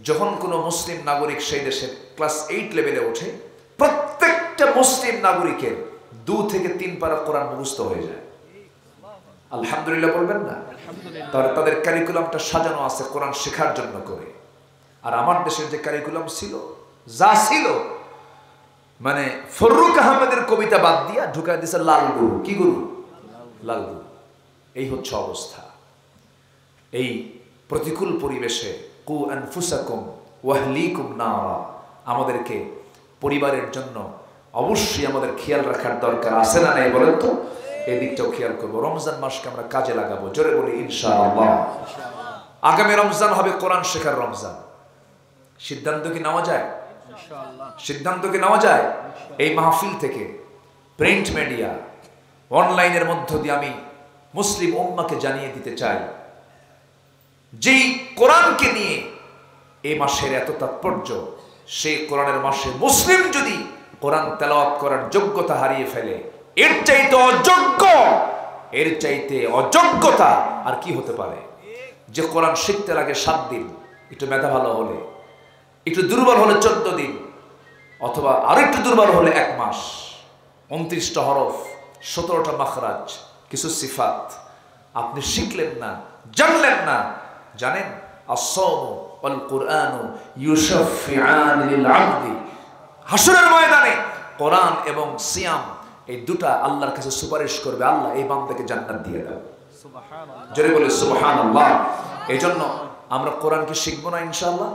যখন কোনো মুসলিম নাগরিক সেই দেশের ক্লাস 8 লেভেলে ওঠে, প্রত্যেকটা মুসলিম নাগরিকের 2 থেকে 3 পারা কোরআন মুখস্থ হয়ে যায়। আলহামদুলিল্লাহ বলবেন না? তাহলে তাদের কারিকুলামটা সাজানো আছে কোরআন শেখার জন্য করে। আর আমার দেশের যে কারিকুলাম ছিল, যা ছিল, মানে ফররুক আহমেদের কবিতা বাদ দিয়া ঢুকায় দিছে লাল গুরু। কি গুরু? লাল গুরু। এই হচ্ছে অবস্থা। এই প্রতিকূল পরিবেশে কু আনফুসাকুম ওয়াহলিকুম নারা, আমাদেরকে পরিবারের জন্য অবশ্যই আমাদের খেয়াল রাখার দরকার আছে না নাই বলেন তো? এই দিকটাও খেয়াল করবো। রমজান মাসকে আমরা কাজে লাগাবো, জোরে বলি ইনশাআল্লাহ। আগামী রমজান হবে কোরআন শেখার রমজান। সিদ্ধান্ত কি নেওয়া যায়? সিদ্ধান্ত কি নেওয়া যায়? এই মাহফিল থেকে, প্রিন্ট মিডিয়া, অনলাইনের মধ্য দিয়ে আমি মুসলিম উম্মাকে জানিয়ে দিতে চাই, যেই কোরআনকে নিয়ে এই মাসের এত তাৎপর্য, সেই কোরআনের মাসে মুসলিম যদি কোরআন তেলাওয়াত করার যোগ্যতা হারিয়ে ফেলে, এর চাইতে অযোগ্য, এর চাইতে অযোগ্যতা আর কি হতে পারে? যে কোরআন শিখতে লাগে 7 দিন, একটু মেধা ভালো হলে, একটু দুর্বল হলে 14 দিন, অথবা আরো একটু দুর্বল হলে 1 মাস, 29টা হরফ, 17টা মাখরাজ, কিছু সিফাত আপনি শিখলেন না, জানলেন না। জানেন আস-সাওমু ওয়াল কুরআনু ইউশাফিআন লিল আবদি, হাসরের ময়দানে কোরআন এবং সিয়াম এই দুটা আল্লাহর কাছে সুপারিশ করবে, আল্লাহ এই বান্দাকে জান্নাত দিয়ে দাও। সুবহানাল্লাহ, জোরে বলে সুবহানাল্লাহ। এইজন্য আমরা কোরআনকে শিখবো না ইনশাআল্লাহ?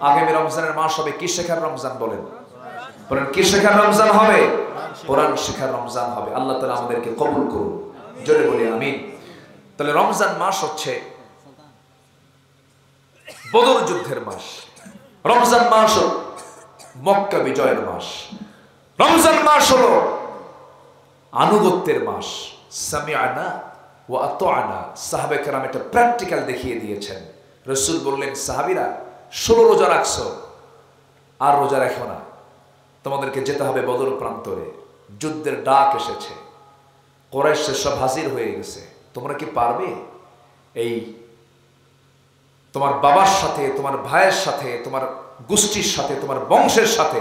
আগামী রমজানের মাস হবে কি শেখার রমজান? বলেন বলেন, কি শেখার রমজান হবে? কোরআন শেখার রমজান হবে। আল্লাহ তাআলা আমাদেরকে কবুল করুন, জোরে বলি আমিন। তাহলে রমজান মাস হচ্ছে বদর যুদ্ধের মাস, রমজান মাস হলো মক্কা বিজয়ের মাস, রমজান মাস হলো আনুগত্যের মাস। সামিআনা ওয়া আতা'না, সাহাবায়ে কেরাম এটা প্র্যাকটিক্যাল দেখিয়ে দিয়েছেন। রাসূল বললেন, সাহাবীরা 16 রোজা রাখছো, আর রোজা রাখো না, তোমাদেরকে যেতে হবে বদর প্রান্তরে, যুদ্ধের ডাক এসেছে, কুরাইশ সব হাজির হয়ে গেছে, তোমরা কি পারবে এই তোমার বাবার সাথে, তোমার ভাইয়ের সাথে, তোমার গোষ্ঠীর সাথে, তোমার বংশের সাথে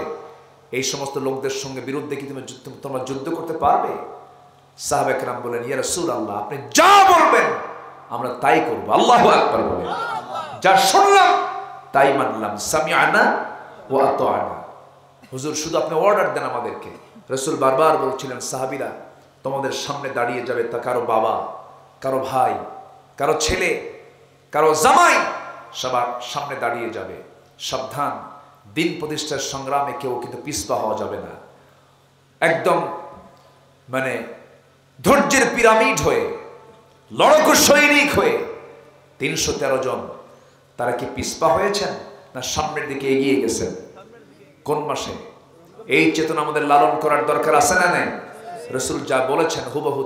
এই সমস্ত লোকদের সঙ্গে বিরুদ্ধে কি তোমরা যুদ্ধ করতে পারবে? সাহাবায়ে কেরাম বলেন, ইয়া রাসূলুল্লাহ, আপনি যা বলবেন আমরা তাই করব। আল্লাহু আকবার বলেন, যা শুনলাম তাই মানলাম। সামিআনা ওয়া আতা'না। হুজুর শুধু আপনি অর্ডার দেন আমাদেরকে। রাসূল বারবার বলছিলেন, সাহাবীরা তোমাদের সামনে দাঁড়িয়ে যাবে, তা কারো বাবা, কারো ভাই, কারো ছেলে, কারো জামাই, সবার সামনে দাঁড়িয়ে যাবে। সাবধান, দিন প্রতিষ্ঠার সংগ্রামে কেউ কিন্তু পিছপা হওয়া যাবে না। একদম মানে ধৈর্যের পিরামিড হয়ে, লড়াকু সৈনিক হয়ে 313 জন, তারা কি পিছপা হয়েছেন না সামনের দিকে এগিয়ে গেছেন? কোন মাসে? এই চেতনা আমাদের লালন করার দরকার আছে না নাই? রাসূল যা বলেছেন হুবহু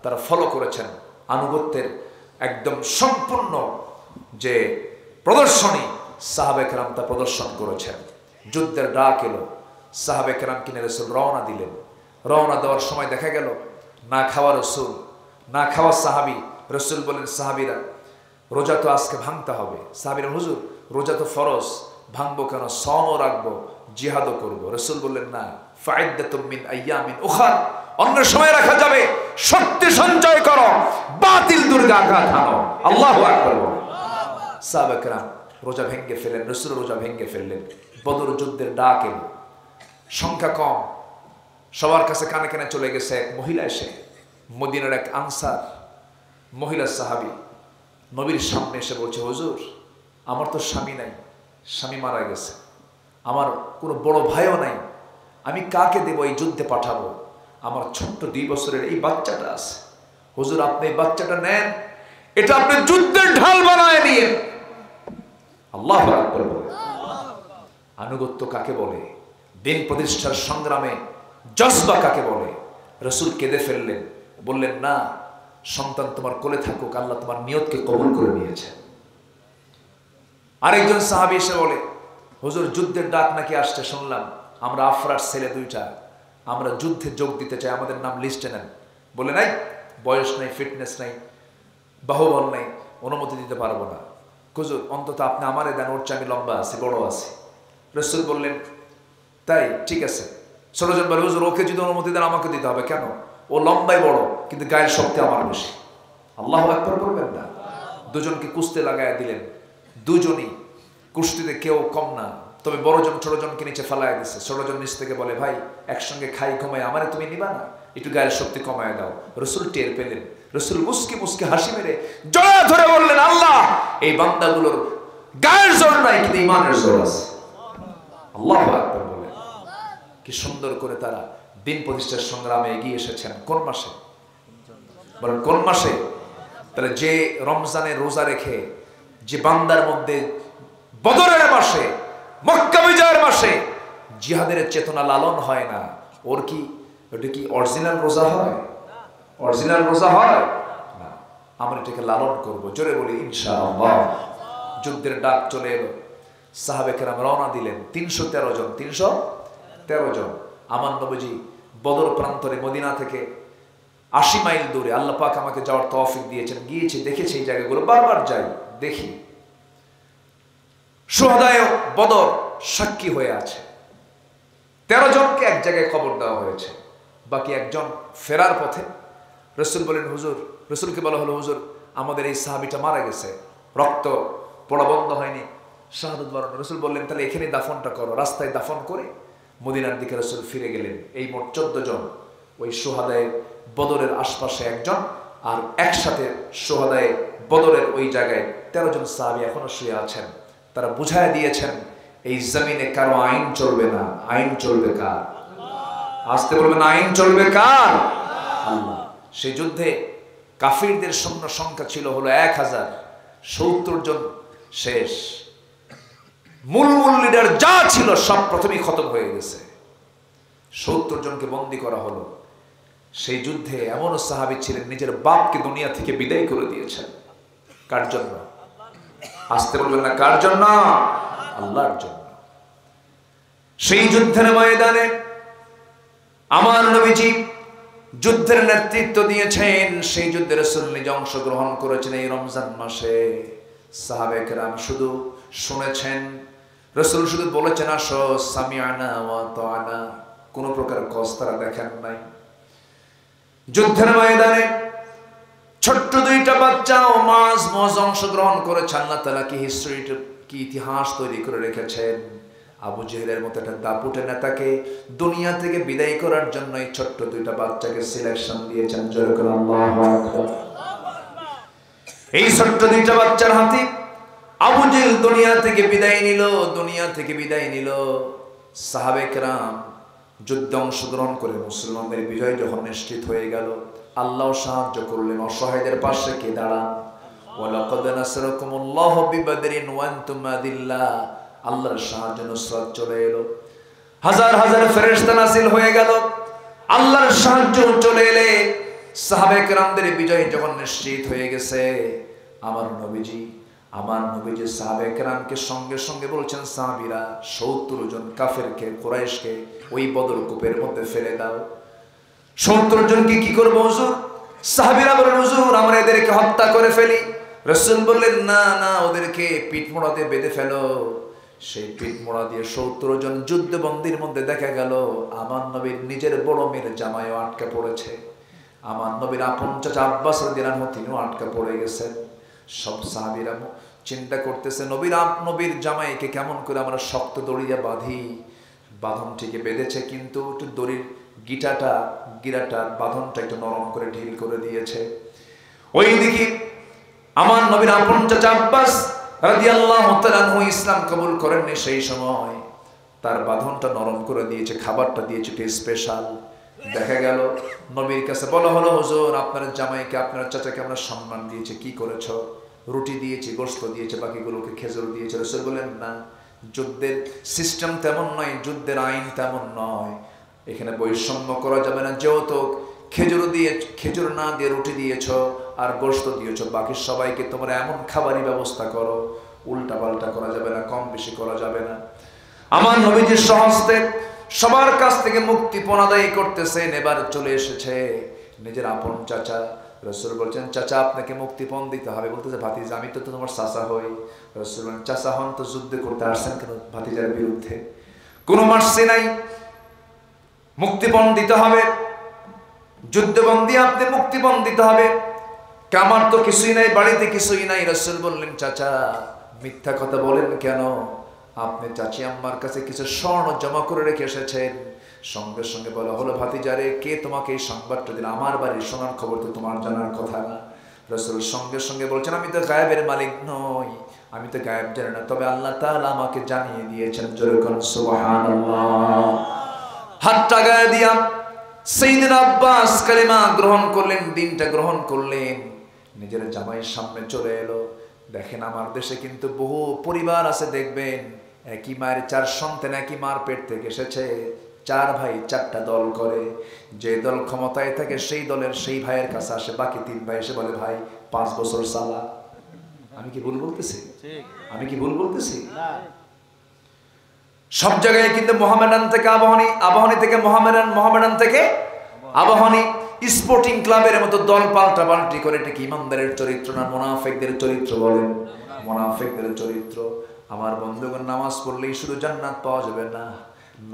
তারা ফলো করেছেন। আনুগত্যের একদম সম্পূর্ণ যে প্রদর্শনী, সাহাবায়ে কেরাম তা প্রদর্শন করেছেন। যুদ্ধের ডাক এলো, সাহাবায়ে কেরাম কিনে রাসূল রওনা দিলেন। রওনা দেওয়ার সময় দেখা গেল না খাওয়া রাসূল, না খাওয়া সাহাবী। রাসূল বলেন, সাহাবীরা রোজা তো আজকে ভাঙতে হবে। সাহাবীরা, হুজুর রোজা তো ফরজ, ভাঙবো কেন? সওমও রাখবো, জিহাদও করবো। রাসূল বললেন, না, ফাইদ্দাতুম মিন আইয়ামিন উখার, অন্য সময় রাখা যাবে, শক্তি সঞ্চয় করো, বাতিল দুর্গাঘাত হানো। আল্লাহু আকবার। সাহাবায়ে কেরাম রোজা ভেঙে ফেললেন, রাসূল রোজা ভেঙে ফেললেন। বদর যুদ্ধের ডাক এলো, সংখ্যা কম, সবার কাছে কানে কানে চলে গেছে। এক মহিলা এসে, মদিনার এক আনসার মহিলা সাহাবী, নবীর সামনে এসে বলছে, হুজুর আমার তো স্বামী নাই, স্বামী মারা গেছে, আমার কোনো বড় ভাইও নাই, আমি কাকে দেব এই যুদ্ধে পাঠাবো? আমার ছোট্ট 2 বছরের এই বাচ্চাটা আছে, হুজুর আপনি এই বাচ্চাটা নেন, এটা আপনি যুদ্ধের ঢাল বানায় নিয়ে। আল্লাহু আকবার। আনুগত্য কাকে বলে? দিন প্রতিষ্ঠার সংগ্রামে জজবা কাকে বলে? রাসূল কেঁদে ফেললেন, বললেন, না, সন্তান তোমার কোলে থাকুক, আল্লাহ তোমার নিয়তকে কবুল করে নিয়েছে। আরেকজন সাহাবী এসে বলে, হুজুর যুদ্ধের ডাক নাকি আসছে শুনলাম, আমরা আফরার ছেলে 2টা, আমরা যুদ্ধে যোগ দিতে চাই, আমাদের নাম লিস্টে নেন। বলে, নাই, বয়স নাই, ফিটনেস নাই, বাহুবল নাই, অনুমতি দিতে পারবো না। হুজুর অন্তত আপনি আমারে দেন, ওর চেয়ে আমি লম্বা আছি, বড় আছি। রাসূল বললেন, তাই ঠিক আছে। ছোটজন বলে, হুজুর ওকে যদি অনুমতি দেন আমাকে দিতে হবে কেন? ও লম্বাই বড়, কিন্তু গায়ের শক্তি আমার বেশি। আল্লাহু আকবার বলবেন না? দুজনকে কুস্তি লাগায় দিলেন, দুজনই কুস্তিতে কেউ কম না, তবে বড়জন ছোটজনকে নিচে ফেলায় দিচ্ছে। ছোটজন নিচ থেকে বলে, ভাই একসঙ্গে খাই ঘুমাই, আমারে তুমি নিবা না? একটু গায়ের শক্তি কমায় দাও। রাসূল টের পেলেন, রাসূল মুস্কি মুস্কি হাসি মেরে জড়া ধরে বললেন, আল্লাহ এই বান্দাগুলোর গায়ের জোর নাই কিন্তু ঈমানের জোর আছে। আল্লাহু আকবার বলেন। কি সুন্দর করে তারা দিন প্রতিষ্ঠার সংগ্রামে এগিয়ে এসেছেন। কোন মাসে বলেন, কোন মাসে? তাহলে যে রমজানে রোজা রেখে যে বান্দার মধ্যে বদরের মাসে, মক্কা বিজয়ের মাসে জিহাদের চেতনা লালন হয় না, ওর কি ওটা কি অরিজিনাল রোজা হয়? অরিজিনাল রোজা হয় না। আমরা এটাকে লালন করব, জোরে বলি ইনশাআল্লাহ। যুদ্ধের ডাক চলে এলো, সাহাবে কেরাম রওনা দিলেন। 313 জন, 313 জন। আমার নবীজি বদর প্রান্তরে মদিনা থেকে 80 মাইল দূরে, আল্লাহ পাক আমাকে যাওয়ার তৌফিক দিয়েছেন, গিয়েছি, দেখেছি এই জায়গাগুলো, বারবার যাই, দেখি শুহাদায়ে বদর সাক্ষী হয়ে আছে। 13 জনকে এক জায়গায় খবর দেওয়া হয়েছে, বাকি একজন ফেরার পথে। রসুল বলেন, হুজুর, রসুলকে বলা হলো, হুজুর আমাদের এই সাহাবীটা মারা গেছে, রক্ত পড়া বন্ধ হয়নি, শাহাদাত বরণ। রসুল বললেন, তাহলে এখানে দাফনটা করো। রাস্তায় দাফন করে মদিনার দিকে রসুল ফিরে গেলেন। এই মোট 14 জন, ওই শুহাদায়ে বদরের আশপাশে একজন, আর একসাথে শুহাদায়ে বদরের ওই জায়গায় 13 জন সাহাবী এখনো শুয়ে আছেন। তারা বুঝায় দিয়েছেন, এই জমিনে কারো আইন চলবে না, আইন চলবে কার? আসতে বলবেন, আইন চলবে কার? আল্লাহ। সেই যুদ্ধে কাফিরদের সৈন্য সংখ্যা ছিল হলো 1070 জন শেষ। মূল লিডার যা ছিল সব প্রথমেই খতম হয়ে গেছে। 70 জনকে বন্দী করা হলো। সেই যুদ্ধে এমনও সাহাবী ছিলেন নিজের বাপকে দুনিয়া থেকে বিদায় করে দিয়েছেন। কার জন্য? আসতে বলবেন না, কার জন্য? আল্লাহর জন্য। সেই যুদ্ধের ময়দানে আমার নবীজি যুদ্ধের নেতৃত্ব দিয়েছেন। সেই যুদ্ধে রাসূল নিজে অংশগ্রহণ করেছেন এই রমজান মাসে। সাহাবায়ে কেরাম শুধু শুনেছেন, রাসূল শুধু বলেছেন, আসো, সামিআনা ওয়া আতানা, কোন প্রকার কষ্ট তারা দেখেন নাই। যুদ্ধের ময়দানে ছোট্ট 2টা বাচ্চা ও মাঝ অংশগ্রহণ করেছে। আল্লাহ তাআলা কি হিস্ট্রিটা, কি ইতিহাস তৈরি করে রেখেছেন। আবু জেহেলের মতো একটা দাপুটে নেতাকে দুনিয়া থেকে বিদায় করার জন্য এই ছোট্ট 2টা বাচ্চাকে সিলেকশন দিয়েছেন। জোরে করে আল্লাহু আকবার। এই ছোট্ট 2টা বাচ্চার হাতে আবু জেহেল দুনিয়া থেকে বিদায় নিল, দুনিয়া থেকে বিদায় নিল। সাহাবায়ে কেরাম যুদ্ধে অংশগ্রহণ করে মুসলমানদের বিজয় যখন নিশ্চিত হয়ে গেল, আল্লাহ সাহায্য করলেন। অসহায়দের পাশে কে দাঁড়ান? ওয়ালাকাদ নাসরাকুমুল্লাহু বিবাদরিন ওয়া আনতুম আদিল্লাহ। আল্লাহর সাহায্য নুসরত চলে এলো, হাজার হাজার ফেরেশতা নাযিল হয়ে গেল, আল্লাহর সাহায্য চলে এলে সাহাবায়ে কেরামদের বিজয় যখন নিশ্চিত হয়ে গেছে, আমার নবীজি সাহাবায়ে কেরামকে সঙ্গে সঙ্গে বলছেন, সাহাবীরা 70 জন কাফেরকে, কুরাইশকে ওই বদর কূপের মধ্যে ফেলে দাও। 70 জনকে কি করবো হুজুর? সাহাবীরা বলেন, হুজুর আমরা এদেরকে হত্যা করে ফেলি। রাসূল বললেন, না না, ওদেরকে পিঠমোড়াতে বেঁধে ফেলো। সেই পিঠমোড়া দিয়ে 70 জন যুদ্ধবন্দীর মধ্যে দেখা গেল আমার নবীর নিজের বড় মেয়ের জামাইও আটকা পড়েছে। আমার নবীর আপন চাচা আব্বাস রাদিয়াল্লাহু আনহু তিনিও আটকা পড়ে গেছেন। সব সাহাবীরা চিন্তা করতেছে, নবীর জামাইকে কেমন করে আমরা শক্ত দড়িয়া বাঁধি। বাঁধনটিকে বেঁধেছে, কিন্তু একটু দড়ির গিরাটা বাঁধনটা একটু নরম করে ঢিল করে দিয়েছে। ওই দিকে আমার নবীর আপন চাচা আব্বাস রাদিয়াল্লাহু তাআলা আনহু ইসলাম কবুল করেননি, সেই সময় তার বাঁধনটা নরম করে দিয়েছে, খাবারটা দিয়েছে স্পেশাল। দেখা গেল নবীর কাছে বলা হলো, হুজুর আপনার জামাইকে, আপনার চাচাকে আমরা সম্মান দিয়েছি, কি করেছো? রুটি দিয়েছি, গোশত দিয়েছে, বাকিগুলোকে খেজুর দিয়েছে। রাসূল বলেন, না, যুদ্ধের সিস্টেম তেমন নয়, যুদ্ধের আইন তেমন নয়, এখানে বৈষম্য করা যাবে না। যেহেতু খেজুর না দিয়ে রুটি দিয়েছ আর গোশত দিয়েছ, বাকি সবাইকে তোমরা এমন খাবারই ব্যবস্থা করো, উল্টা পাল্টা করা যাবে না, কম বেশি করা যাবে না। আমার নবীজির সহস্তে সবার কাছ থেকে মুক্তিপণ আদায় করতেছেন। এবার চলে এসেছে নিজের আপন চাচা। রাসূল বলছেন, চাচা আপনাকে মুক্তিপণ দিতে হবে। বলতেছে, ভাতিজা আমি তো তোমার চাচা হই। রাসূল বলেন, চাচা হন তো যুদ্ধ করতে আসছেন কেন ভাতিজার বিরুদ্ধে? কোনো মার্সি নাই, মুক্তিপণ দিতে হবে, যুদ্ধবন্দী আপনি মুক্তিপণ দিতে হবে। আমার তো কিছুই নাই, বাড়িতে কিছুই নাই। রাসূল বললেন, চাচা মিথ্যা কথা বলেন কেন? আপনি চাচি আম্মার কাছে কিছু স্বর্ণ জমা করে রেখে এসেছেন। সঙ্গে সঙ্গে বলা হলো, ভাতিজারে কে তোমাকে এই সংবাদটা দিল? আমার বাড়ির শোনার খবর তো তোমার জানার কথা না। রাসূল সঙ্গে সঙ্গে বলছেন, আমি তো গায়েবের মালিক নই, আমি তো গায়েব জানি না, তবে আল্লাহ তাআলা আমাকে জানিয়ে দিয়েছেন। জোরে কোন সুবহানাল্লাহ। হাতটা গায়ে দিয়া সাইয়েদনা আব্বাস কালিমা গ্রহণ করলেন, দিনটা গ্রহণ করলেন, নিজের জামাইয়ের সামনে চলে এলো। দেখেন আমার দেশে কিন্তু বহু পরিবার আছে, দেখবেন একই মায়ের 4 সন্তান, একই মার পেট থেকে এসেছে, 4 ভাই 4টা দল করে। যে দল ক্ষমতায় থাকে সেই দলের সেই ভাইয়ের কাছে আসে, বাকি 3 ভাই এসে বলে ভাই 5 বছর চালা। আমি কি ভুল বলতেছি? আমি কি ভুল বলতেছি? সব জায়গায় কিন্তু মোহামেডান থেকে আবাহনী, আবাহনী থেকে মোহামেডান, মোহামেডান থেকে আবাহনী, স্পোর্টিং ক্লাবের মতো দল পাল্টাপাল্টি করে। এটা কি ইমানদারের চরিত্র না মুনাফিকদের চরিত্র? বলেন, মুনাফিকদের চরিত্র। আমার বন্ধুগণ, নামাজ পড়লেই শুধু জান্নাত পাওয়া যাবে না,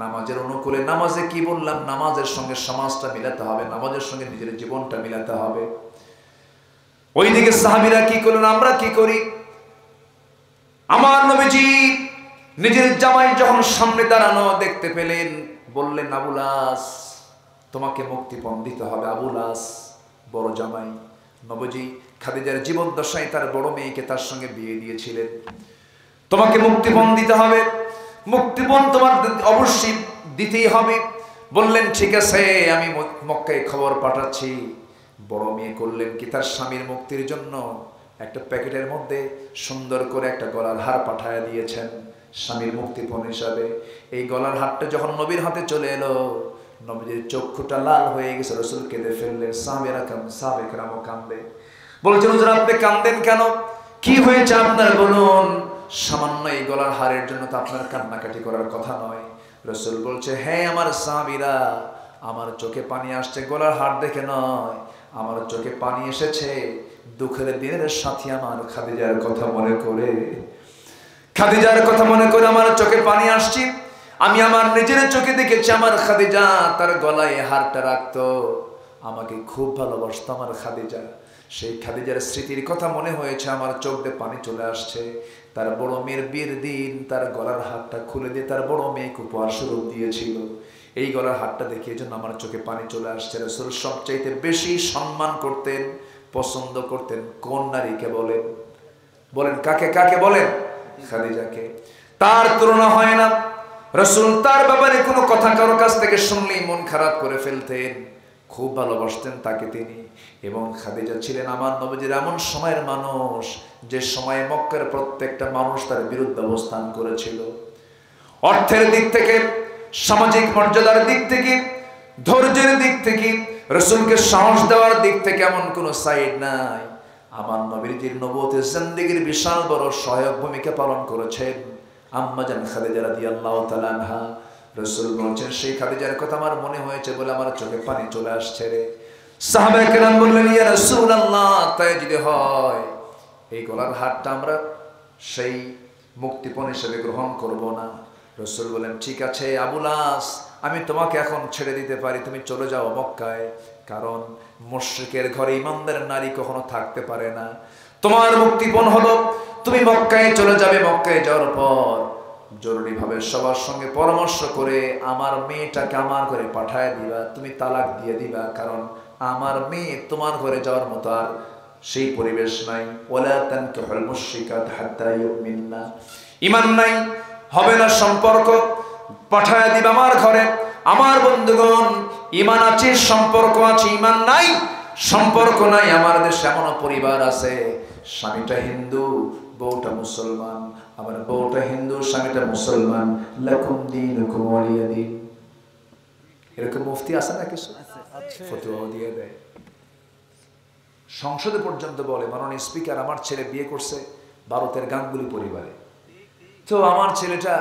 নামাজের অনুকূলে, নামাজে কি বললাম, নামাজের সঙ্গে সমাজটা মিলাতে হবে, নামাজের সঙ্গে নিজের জীবনটা মিলাতে হবে। ওইদিকে সাহাবীরা কি করলেন, আমরা কি করি? আমার নবীজি নিজের জামাই যখন সামনে দাঁড়ানো দেখতে পেলেন, বললেন আবুল আস, তোমাকে মুক্তিপণ দিতে হবে। আবুল আস বড় জামাই, নবীজি খাদিজার জীবদ্দশায় তার বড় মেয়েকে তার সঙ্গে বিয়ে দিয়েছিলেন। তোমাকে মুক্তিপণ দিতে হবে, মুক্তিপণ তোমার অবশ্যই দিতেই হবে। বললেন ঠিক আছে, আমি মক্কায় খবর পাঠাচ্ছি। বড় মেয়ে করলেন কি, তার স্বামীর মুক্তির জন্য একটা প্যাকেটের মধ্যে সুন্দর করে একটা গলার হার পাঠায় দিয়েছেন স্বামীর মুক্তিপণ হিসাবে। এই গলার হারটা যখন নবীর হাতে চলে এলো, নবীর চক্ষুটা লাল হয়ে গেছে, রাসূল কেঁদে ফেললেন। সাহাবায়ে-কেরামও কান্দে। বলছেন হুজুর আপনি কান্দেন কেন? কি হয়েছে আপনার বলুন। সামান্য এই গলার হারের জন্য তো আপনার কান্নাকাটি করার কথা নয়। রাসূল বলছে হ্যাঁ আমার সাহাবীরা, আমার চোখে পানি আসছে গলার হার দেখে নয়, আমার চোখে পানি এসেছে দুঃখের দিনের সাথী আমার খাদিজার কথা মনে করে। খাদিজার কথা মনে করে আমার চোখে পানি আসছে। আমি আমার নিজের চোখে দেখেছি আমার খাদিজা তার গলায় হারটা রাখতো, আমাকে খুব ভালোবাসতো আমার খাদিজা। সেই খাদিজার স্মৃতির কথা মনে হয়েছে, আমার চোখ দিয়ে পানি চলে আসছে। তার বড় মেয়ের বিয়ের দিন তার গলার হারটা খুলে দিয়ে তার বড় মেয়েকে উপহার স্বরূপ দিয়েছিল। এই গলার হারটা দেখিয়ে জন্য আমার চোখে পানি চলে আসছে। রাসূল সবচাইতে বেশি সম্মান করতেন, পছন্দ করতেন কোন নারীকে বলেন? বলেন কাকে? কাকে বলেন? খাদিজাকে। তার তুলনা হয় না। রাসূল তার ব্যাপারে কোনো কথা কারো কাছ থেকে শুনলেই মন খারাপ করে ফেলতেন, খুব ভালোবাসতেন তাকে তিনি। এবং খাদিজা ছিলেন আমার নবীজির এমন সময়ের মানুষ যে সময়ে মক্কার প্রত্যেকটা মানুষ তার বিরুদ্ধে অবস্থান করেছিল। অর্থের দিক থেকে, সামাজিক মর্যাদার দিক থেকে, ধৈর্যের দিক থেকে, রাসূলকে সাহস দেওয়ার দিক থেকে এমন কোনো সাইড নাই। আমার নবীজির নবুয়তের জিন্দেগীর বিশাল বড় সহায়ক ভূমিকা পালন করেছেন আম্মা জান খাদিজা রাদিয়াল্লাহু তাআলা আনহা। রাসূল বলেছেন সেই খাদিজার কথা আমার মনে হয়েছে বলে আমার চোখে পানি চলে আসছে রে। সাহাবায়ে কেরাম বললেন ইয়া রাসূলুল্লাহ, তাই যদি হয় এই গলার হারটা আমরা সেই মুক্তিপণ হিসেবে গ্রহণ করব না। রাসূল বলেন ঠিক আছে আবুল আস, আমি তোমাকে এখন ছেড়ে দিতে পারি, তুমি চলে যাও মক্কায়, কারণ মুশরিকের ঘরে ঈমানদার নারী কখনো থাকতে পারে না। তোমার মুক্তিপণ হলো তুমি মক্কায় চলে যাবে। মক্কায় যাওয়ার পর জরুরিভাবে সবার সঙ্গে পরামর্শ করে আমার মেয়েটাকে আমার ঘরে পাঠায় দিবা, তুমি তালাক দিয়ে দিবা, কারণ আমার মেয়ে তোমার ঘরে যাওয়ার মতো আর সেই পরিবেশ নাই। ওয়ালা তানকিহুল মুশরিকাত হাত্তা ইউমিননা, ঈমান নাই, হবে না সম্পর্ক, পাঠায় দিবা আমার ঘরে। আমার বন্ধুগণ, ঈমান আছে, সম্পর্ক আছে, ঈমান নাই, সম্পর্ক নাই। আমার দেশে এমন পরিবার আছে স্বামীটা হিন্দু, বউটা মুসলমান, আমার বউটা হিন্দু, স্বামীটা মুসলমান, লাকুম দীনুকুম ওয়ালিয়া দীন। এরকম মুফতি আছে না কিছু, ফতোয়া দিয়ে দেয়। সংসদে পর্যন্ত বলে মাননীয় স্পিকার আমার ছেলে বিয়ে করছে ভারতের গাঙ্গুলি পরিবারে, তো আমার ছেলেটা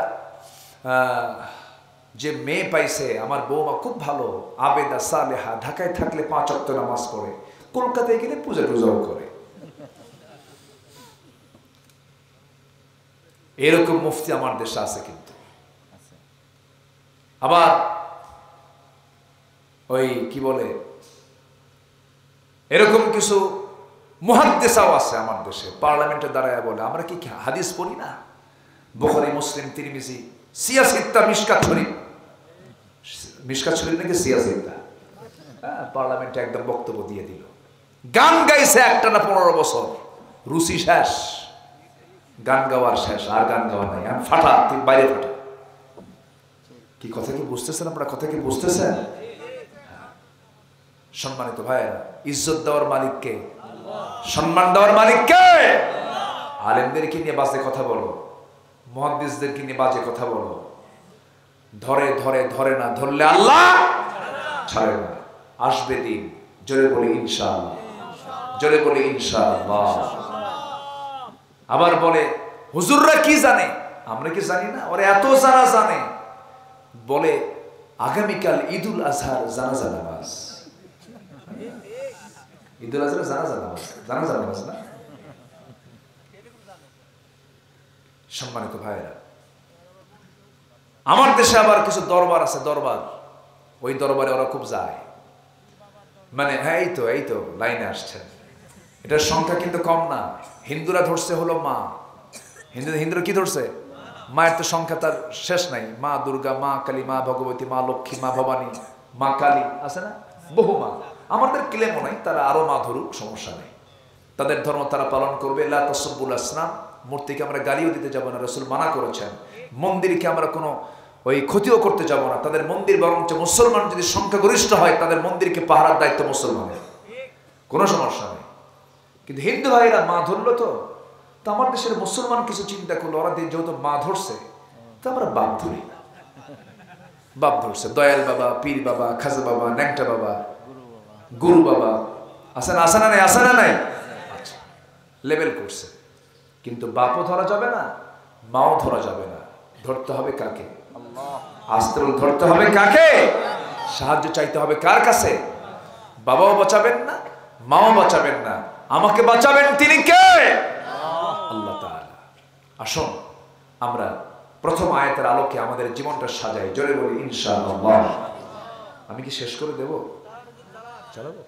যে মেয়ে পাইছে আমার বৌমা খুব ভালো, আবেদা সালেহা, ঢাকায় থাকলে 5 ওয়াক্ত নামাজ পড়ে, কলকাতায় গেলে পূজা টুজাও করে। এরকম মুফতি আমার দেশে আছে। কিন্তু আবার ওই কি বলে এরকম কিছু মুহাদ্দিসাও আছে আমার দেশে, পার্লামেন্টে দাঁড়ায় বলে আমরা কি হাদিস পড়ি না? বুখারী, মুসলিম, তিরমিজি, সিয়াসিত্তা, মিশকাত শরীফ, মিশকাত শরীফ নাকি সিয়াসিত্তা, পার্লামেন্টে একদম বক্তব্য দিয়ে দিল। গান গাইছে একটানা 15 বছর, রুচি শেষ, গান গাওয়ার শেষ, আর গান গাওয়া নাই, আমি ফাটা, তুই বাইরে ফাটা। কি কথা কি বুঝতেছেন আপনারা? কথা কি বুঝতেছেন? সম্মানিত ভাইয়েরা, ইজ্জত দেওয়ার মালিক কে? সম্মান দেওয়ার মালিক কে? আলেমদেরকে নিয়ে বাজে কথা বলো, মুহাদ্দিসদেরকে নিয়ে বাজে কথা বলো, ধরে ধরে ধরে না ধরলে আল্লাহ ছাড়ে না। আসবে দিন, জোরে বলি ইনশাআল্লাহ, জোরে বলি ইনশাআল্লাহ। আবার বলে হুজুররা কি জানে, আমরা কি জানি না? ওরা এত জানা জানে। বলে আগামীকাল ঈদুল আজহার জানাজা নামাজ, ঈদুল আজহার জানাজা নামাজ না? সম্মানিত ভাইয়েরা, আমার দেশে আবার কিছু দরবার আছে, দরবার, ওই দরবারে ওরা খুব যায়। মানে হ্যাঁ, এই তো লাইনে আসছেন। এটার সংখ্যা কিন্তু কম না। হিন্দুরা ধরছে হলো মা, হিন্দুরা কি ধরছে? মায়ের তো সংখ্যা তার শেষ নাই। মা দুর্গা, মা কালী, মা ভগবতী, মা লক্ষ্মী, মা ভবানী, মা কালী, আছে না বহু মা। আমাদের ক্লেমও নাই, তারা আরো মা ধরুক, সমস্যা নেই। তাদের ধর্ম তারা পালন করবে। লা তাসুব্বুল আসনাম, মূর্তিকে আমরা গালিও দিতে যাব না, রাসূল মানা করেছেন। মন্দিরকে আমরা কোনো ওই ক্ষতিও করতে যাব না তাদের মন্দির, বরঞ্চ মুসলমান যদি সংখ্যাগরিষ্ঠ হয় তাদের মন্দিরকে পাহারার দায়িত্ব মুসলমানের, কোনো সমস্যা নেই। কিন্তু হিন্দু ভাইরা মা ধরলো তো আমার দেশের মুসলমান কিছু চিন্তা করলো, ওরা যেহেতু মা ধরছে তো আমরা বাপ ধরি। বাপ ধরছে দয়াল বাবা, পীর বাবা, খাজা বাবা, ন্যাংটা বাবা, গুরু বাবা, আসানা নাই, আচ্ছা লেবেল করছে। কিন্তু বাপও ধরা যাবে না, মাও ধরা যাবে না। ধরতে হবে কাকে? আস্ত্র ধরতে হবে কাকে? সাহায্য চাইতে হবে কার কাছে? বাবাও বাঁচাবেন না, মাও বাঁচাবেন না, আমাকে বাঁচাবেন তিনি কে? আল্লাহ তাআলা। আসুন আমরা প্রথম আয়াতের আলোকে আমাদের জীবনটা সাজাই, জোরে বলি ইনশাআল্লাহ। আমি কি শেষ করে দেব? চালাবো?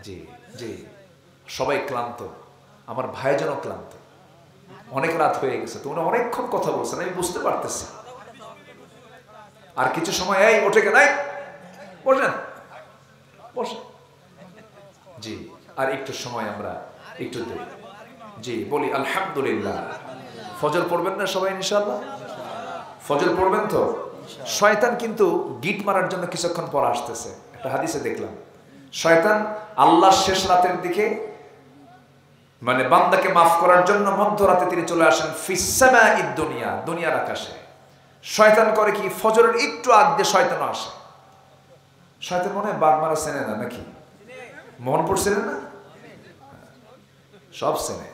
জি জি, সবাই ক্লান্ত, আমার ভাই যেন ক্লান্ত, অনেক রাত হয়ে গেছে, তো উনি অনেকক্ষণ কথা বলছেন, আমি বুঝতে পারতেছি। আর কিছু সময় এই ওঠে কেন, বসেন বসেন। জি, আর একটু সময় আমরা একটু দেই। জি বলি আলহামদুলিল্লাহ। ফজর পড়বেন না সবাই ইনশাআল্লাহ? ফজর পড়বেন তো? শয়তান কিন্তু গিট মারার জন্য কিছুক্ষণ পর আসতেছে। একটা হাদিসে দেখলাম শয়তান আল্লাহর শেষ রাতের দিকে, মানে বান্দাকে মাফ করার জন্য মধ্যরাতে তিনি চলে আসেন ফিস সামাঈদ দুনিয়া, দুনিয়ার আকাশে। শয়তান করে কি, ফজরের একটু আগ দিয়ে শয়তানও আসে। শয়তান মনে হয় বাগমারা চেনে না নাকি? মোহনপুর চেনে না? সব চেনে।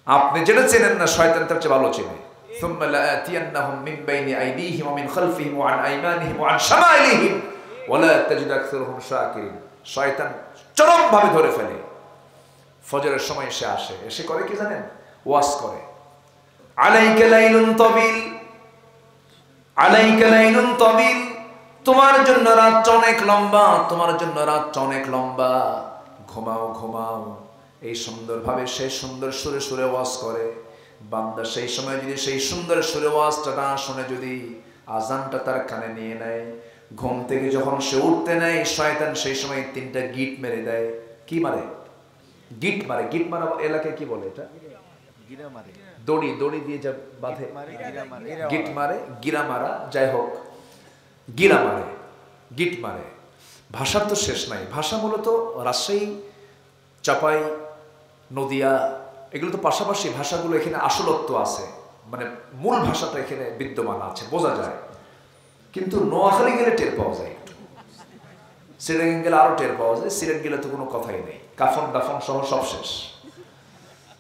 আপনি যেটা চেনেন না শয়তান তার চেয়ে ভালো চেনে। সুম্মা লাআতিয়ান্নাহুম মিন বাইনি আইদিহিম ওয়া মিন খালফিহিম ওয়া আন আইমানিহিম ওয়া আন শামাইলিহিম ওয়া লা তাজিদু আকসারহুম শাকিরিন। শয়তান চরমভাবে ধরে ফেলে। ফজরের সময় সে আসে, এসে করে কি জানেন? ওয়াজ করে, আলাইকা লাইলুন তাবিল, আলাইকা লাইলুন তাবিল, তোমার জন্য রাত অনেক লম্বা, তোমার জন্য রাত অনেক লম্বা, ঘুমাও ঘুমাও। এই সুন্দরভাবে সে সুন্দর সুরে সুরে ওয়াজ করে। বান্দা সেই সময় যদি সেই সুন্দর সুরে ওয়াজটা না শুনে, যদি আজানটা তার কানে নিয়ে নেয়, ঘুম থেকে যখন সে উঠতে নেয়, শয়তান সেই সময় 3টা গিট মেরে দেয়। কি মারে? গিট মারে। গিট মারা এলাকায় কি বলে এটা? দড়ি, দড়ি দিয়ে যা বাঁধে, গিট মারে, গিরা মারা, যাই হোক গিরা মারে, গিট মারে। ভাষার তো শেষ নাই। ভাষা মূলত রাজশাহী, চাপাই, নদিয়া, এগুলো তো পাশাপাশি ভাষাগুলো, এখানে আসলত্ব আছে, মানে মূল ভাষাটা এখানে বিদ্যমান আছে, বোঝা যায়। কিন্তু নোয়াখালী গেলে টের পাওয়া যায়, একটু সিলেট গেলে আরো টের পাওয়া যায়। সিলেট গেলে তো কোনো কথাই নেই, কাফন দাফন সহ সব শেষ।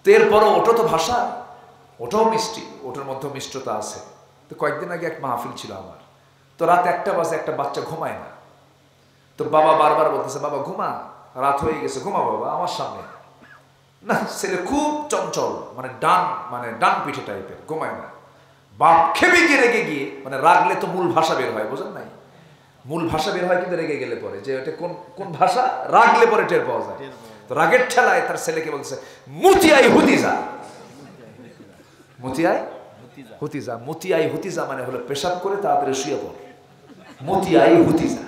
তো এরপরও ওটা তো ভাষা, ওটাও মিষ্টি, ওটার মধ্যেও মিষ্টতা আছে। তো কয়েকদিন আগে এক মাহফিল ছিল আমার, তো রাত 1টা বাজে, একটা বাচ্চা ঘুমায় না। তো বাবা বারবার বলতেছে, বাবা ঘুমা, রাত হয়ে গেছে, ঘুমা বাবা আমার সামনে। না, ছেলে খুব চঞ্চল, মানে ডান পিঠে টাইপের, ঘুমায় না। বাপ খেপে গিয়ে রেগে গিয়ে, মানে রাগলে তো মূল ভাষা বের হয়, বোঝেন নাই? মূল ভাষা বের হয় কিন্তু রেগে গেলে পরে, যে এটা কোন ভাষা, রাগলে পরে টের পাওয়া যায়। তো রাগের ঠেলায় তার ছেলেকে বলছে, মুতিয়াই হুতিজা। মুতিয়াই হুতিজা, মুতিয়াই হুতিজা মানে হলো পেশাব করে তাড়াতাড়ি শুয়ে পড়, মুতিয়াই হুতিজা।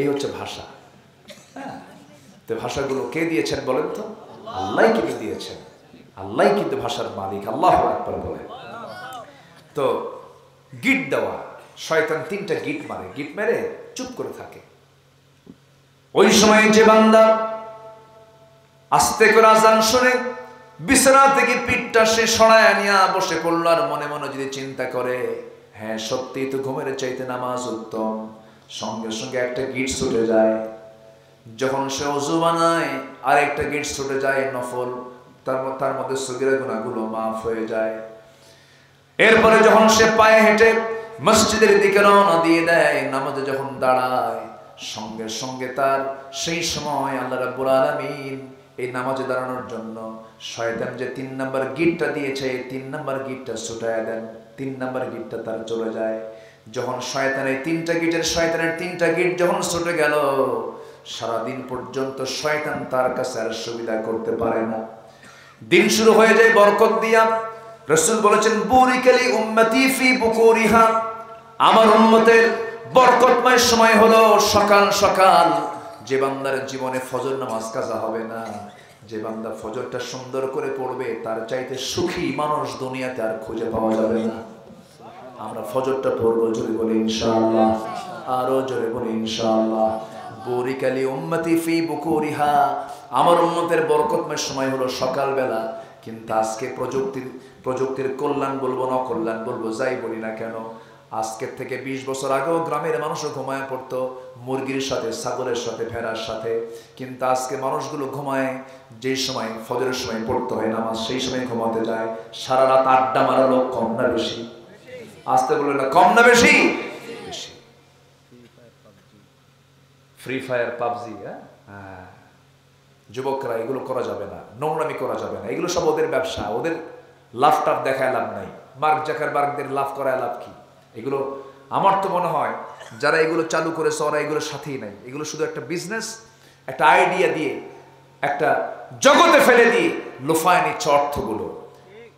এই হচ্ছে ভাষা। হ্যাঁ, তো ভাষাগুলো কে দিয়েছেন বলেন তো? আল্লাহ কিন্তু দিয়েছেন। আল্লাহ কিন্তু ভাষার মালিক। আল্লাহু আকবার বলেন। তো গিট দেওয়া, শয়তান 3টা গিট মারে, গিট মেরে চুপ করে থাকে। ওই সময় যে বান্দা আস্তে করে আজান শুনে বিছানা থেকে পিঠটা সে সরায় নিয়ে বসে পড়ল, আর মনে মনে যদি চিন্তা করে হ্যাঁ সত্যি তো ঘুমের চাইতে নামাজ উত্তম, সঙ্গে সঙ্গে একটা গিট ছুটে যায়। যখন সে ওযু বানায় আর একটা গিট ছুটে যায় নফল, তার মধ্যে সগীরা গুনাহগুলো মাফ হয়ে যায়। এরপরে যখন সে পায়ে হেঁটে মসজিদের দিকে রওনা দিয়ে দেয়, নামাজে যখন দাঁড়ায় সঙ্গে সঙ্গে তার সেই সময় আল্লাহ রাব্বুল আলামিন এই নামাজে দাঁড়ানোর জন্য শয়তান যে 3 নাম্বার গিটটা দিয়েছে, এই 3 নাম্বার গিটটা ছুটায় দেন, 3 নাম্বার গিটটা তার চলে যায়। যখন শয়তানের 3টা গিট যখন ছুটে গেল, সারাদিন পর্যন্ত শয়তান তার কাছে আর সুবিধা করতে পারে না। দিন শুরু হয়ে যায় বরকত দিয়া। রাসূল বলেছেন বুরিকালি উম্মতি ফি বুকুরিহা, আমার উম্মতের বরকতময় সময় হলো সকাল সকাল। যে বান্দার জীবনে ফজর নামাজ কাজা হবে না, যে বান্দা ফজরটা সুন্দর করে পড়বে, তার চাইতে সুখী মানুষ দুনিয়াতে আর খুঁজে পাওয়া যাবে না। আমরা ফজরটা পড়বো, জোরে বলি ইনশাআল্লাহ, আরো জোরে বলি ইনশাআল্লাহ। বুরিকালি উম্মতি ফি বুকুরিহা, আমার উম্মতের বরকতময় সময় হলো সকালবেলা। কিন্তু আজকে প্রযুক্তির কল্যাণ বলবো না কল্যাণ বলবো, যাই বলি না কেন, আজকের থেকে 20 বছর আগেও গ্রামের মানুষও ঘুমায় পড়তো মুরগির সাথে, ছাগলের সাথে, ভেড়ার সাথে। কিন্তু আজকে মানুষগুলো ঘুমায় যেই সময় ফজরের সময় পড়তে হয় নামাজ, সেই সময় ঘুমাতে যায়। সারা রাত আড্ডা মারা লোক কম না বেশি? আসতে বললেন না, কম না বেশি? বেশি। ফ্রি ফায়ার, পাবজি, হ্যাঁ, যুবকরা এগুলো করা যাবে না, নোংরামি করা যাবে না, এগুলো সব ওদের ব্যবসা, ওদের লাভটাভ দেখায় লাভ নাই। মার্ক জাকারবার্গদের লাভ করায় লাভ কি? এগুলো আমার তো মনে হয় যারা এগুলো চালু করেছে ওরা এগুলোর সাথেই নাই। এগুলো শুধু একটা বিজনেস, একটা আইডিয়া দিয়ে, একটা জগতে ফেলে দিয়ে লোফায় নিচ্ছে অর্থগুলো।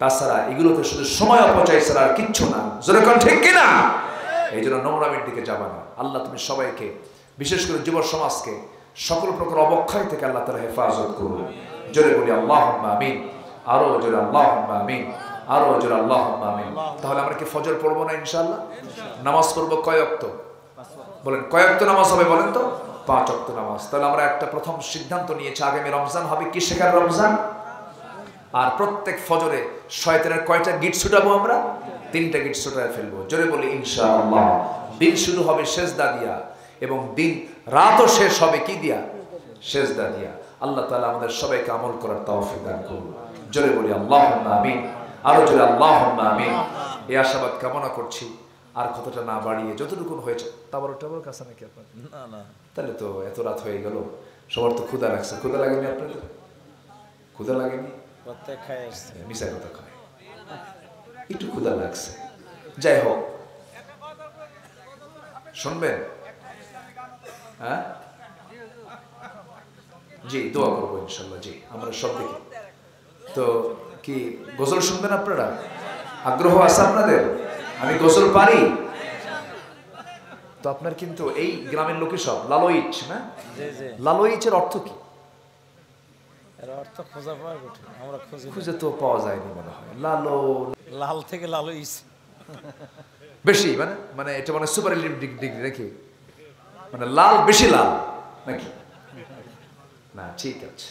তাছাড়া এগুলোতে শুধু সময় অপচয় ছাড়া আর কিচ্ছু না। যেরকম ঠিক কিনা? এই জন্য নোংরামির দিকে যাবা না। আল্লাহ তুমি সবাইকে, বিশেষ করে যুব সমাজকে সকল প্রকার অবক্ষয় থেকে আল্লাহ তাআলা হেফাজত করুন। জোরে বলি আল্লাহুম্মা আমিন, আরো জোরে আল্লাহুম্মা আমিন, আরো জোরে আল্লাহুম্মা আমিন। তাহলে আমরা কি ফজর পড়বো না ইনশাআল্লাহ? নামাজ পড়বো কয় ওয়াক্ত? বলেন কয় ওয়াক্ত নামাজ হবে বলেন তো? 5 ওয়াক্ত নামাজ। তাহলে আমরা একটা প্রথম সিদ্ধান্ত নিয়েছি, আগামী রমজান হবে কি শেখার রমজান। আর প্রত্যেক ফজরে শয়তানের কয়টা গিট ছুটাবো আমরা? 3টা গিট ছুটায় ফেলবো। জোরে বলি ইনশাআল্লাহ। দিন শুরু হবে সেজদা দিয়া, এবং দিন রাতও শেষ হবে কি দিয়া? সেজদা দিয়া। আল্লাহ তাআলা আমাদের সবাইকে আমল করার তৌফিক দান করুন। জোরে বলি আল্লাহুম্মা আমিন, আরো জোরে আল্লাহুম্মা আমিন। এই আশাবাদ কামনা করছি। আর কতটা না বাড়িয়ে যতটুকু হয়েছে, তাবর কাছে নাকি আপনার? না না, তাহলে তো এত রাত হয়ে গেল, সবার তো ক্ষুধা লাগছে। ক্ষুধা লাগেনি আপনাদের? ক্ষুধা লাগেনি? প্রত্যেক খায় আসছে, মিশা কথা খায়, একটু ক্ষুধা লাগছে। যাই হোক, শুনবেন? হ্যাঁ জি, দোয়া করবো ইনশাল্লাহ। জি, আমরা সব দেখি তো। কি গজল শুনবেন আপনারা? আগ্রহ আছে আপনাদের? আমি গজল পারি তো। আপনার কিন্তু এই গ্রামের লোকে সব লালইচ না? লালইচের অর্থ কি? অর্থ খোঁজা পাওয়া কঠিন, আমরা খুঁজে তো পাওয়া যায়নি মনে হয়। লাল থেকে লালইচ বেশি, মানে এটা মানে সুপারলেটিভ ডিগ্রি নাকি? মানে লাল বেশি লাল নাকি? না, ঠিক আছে।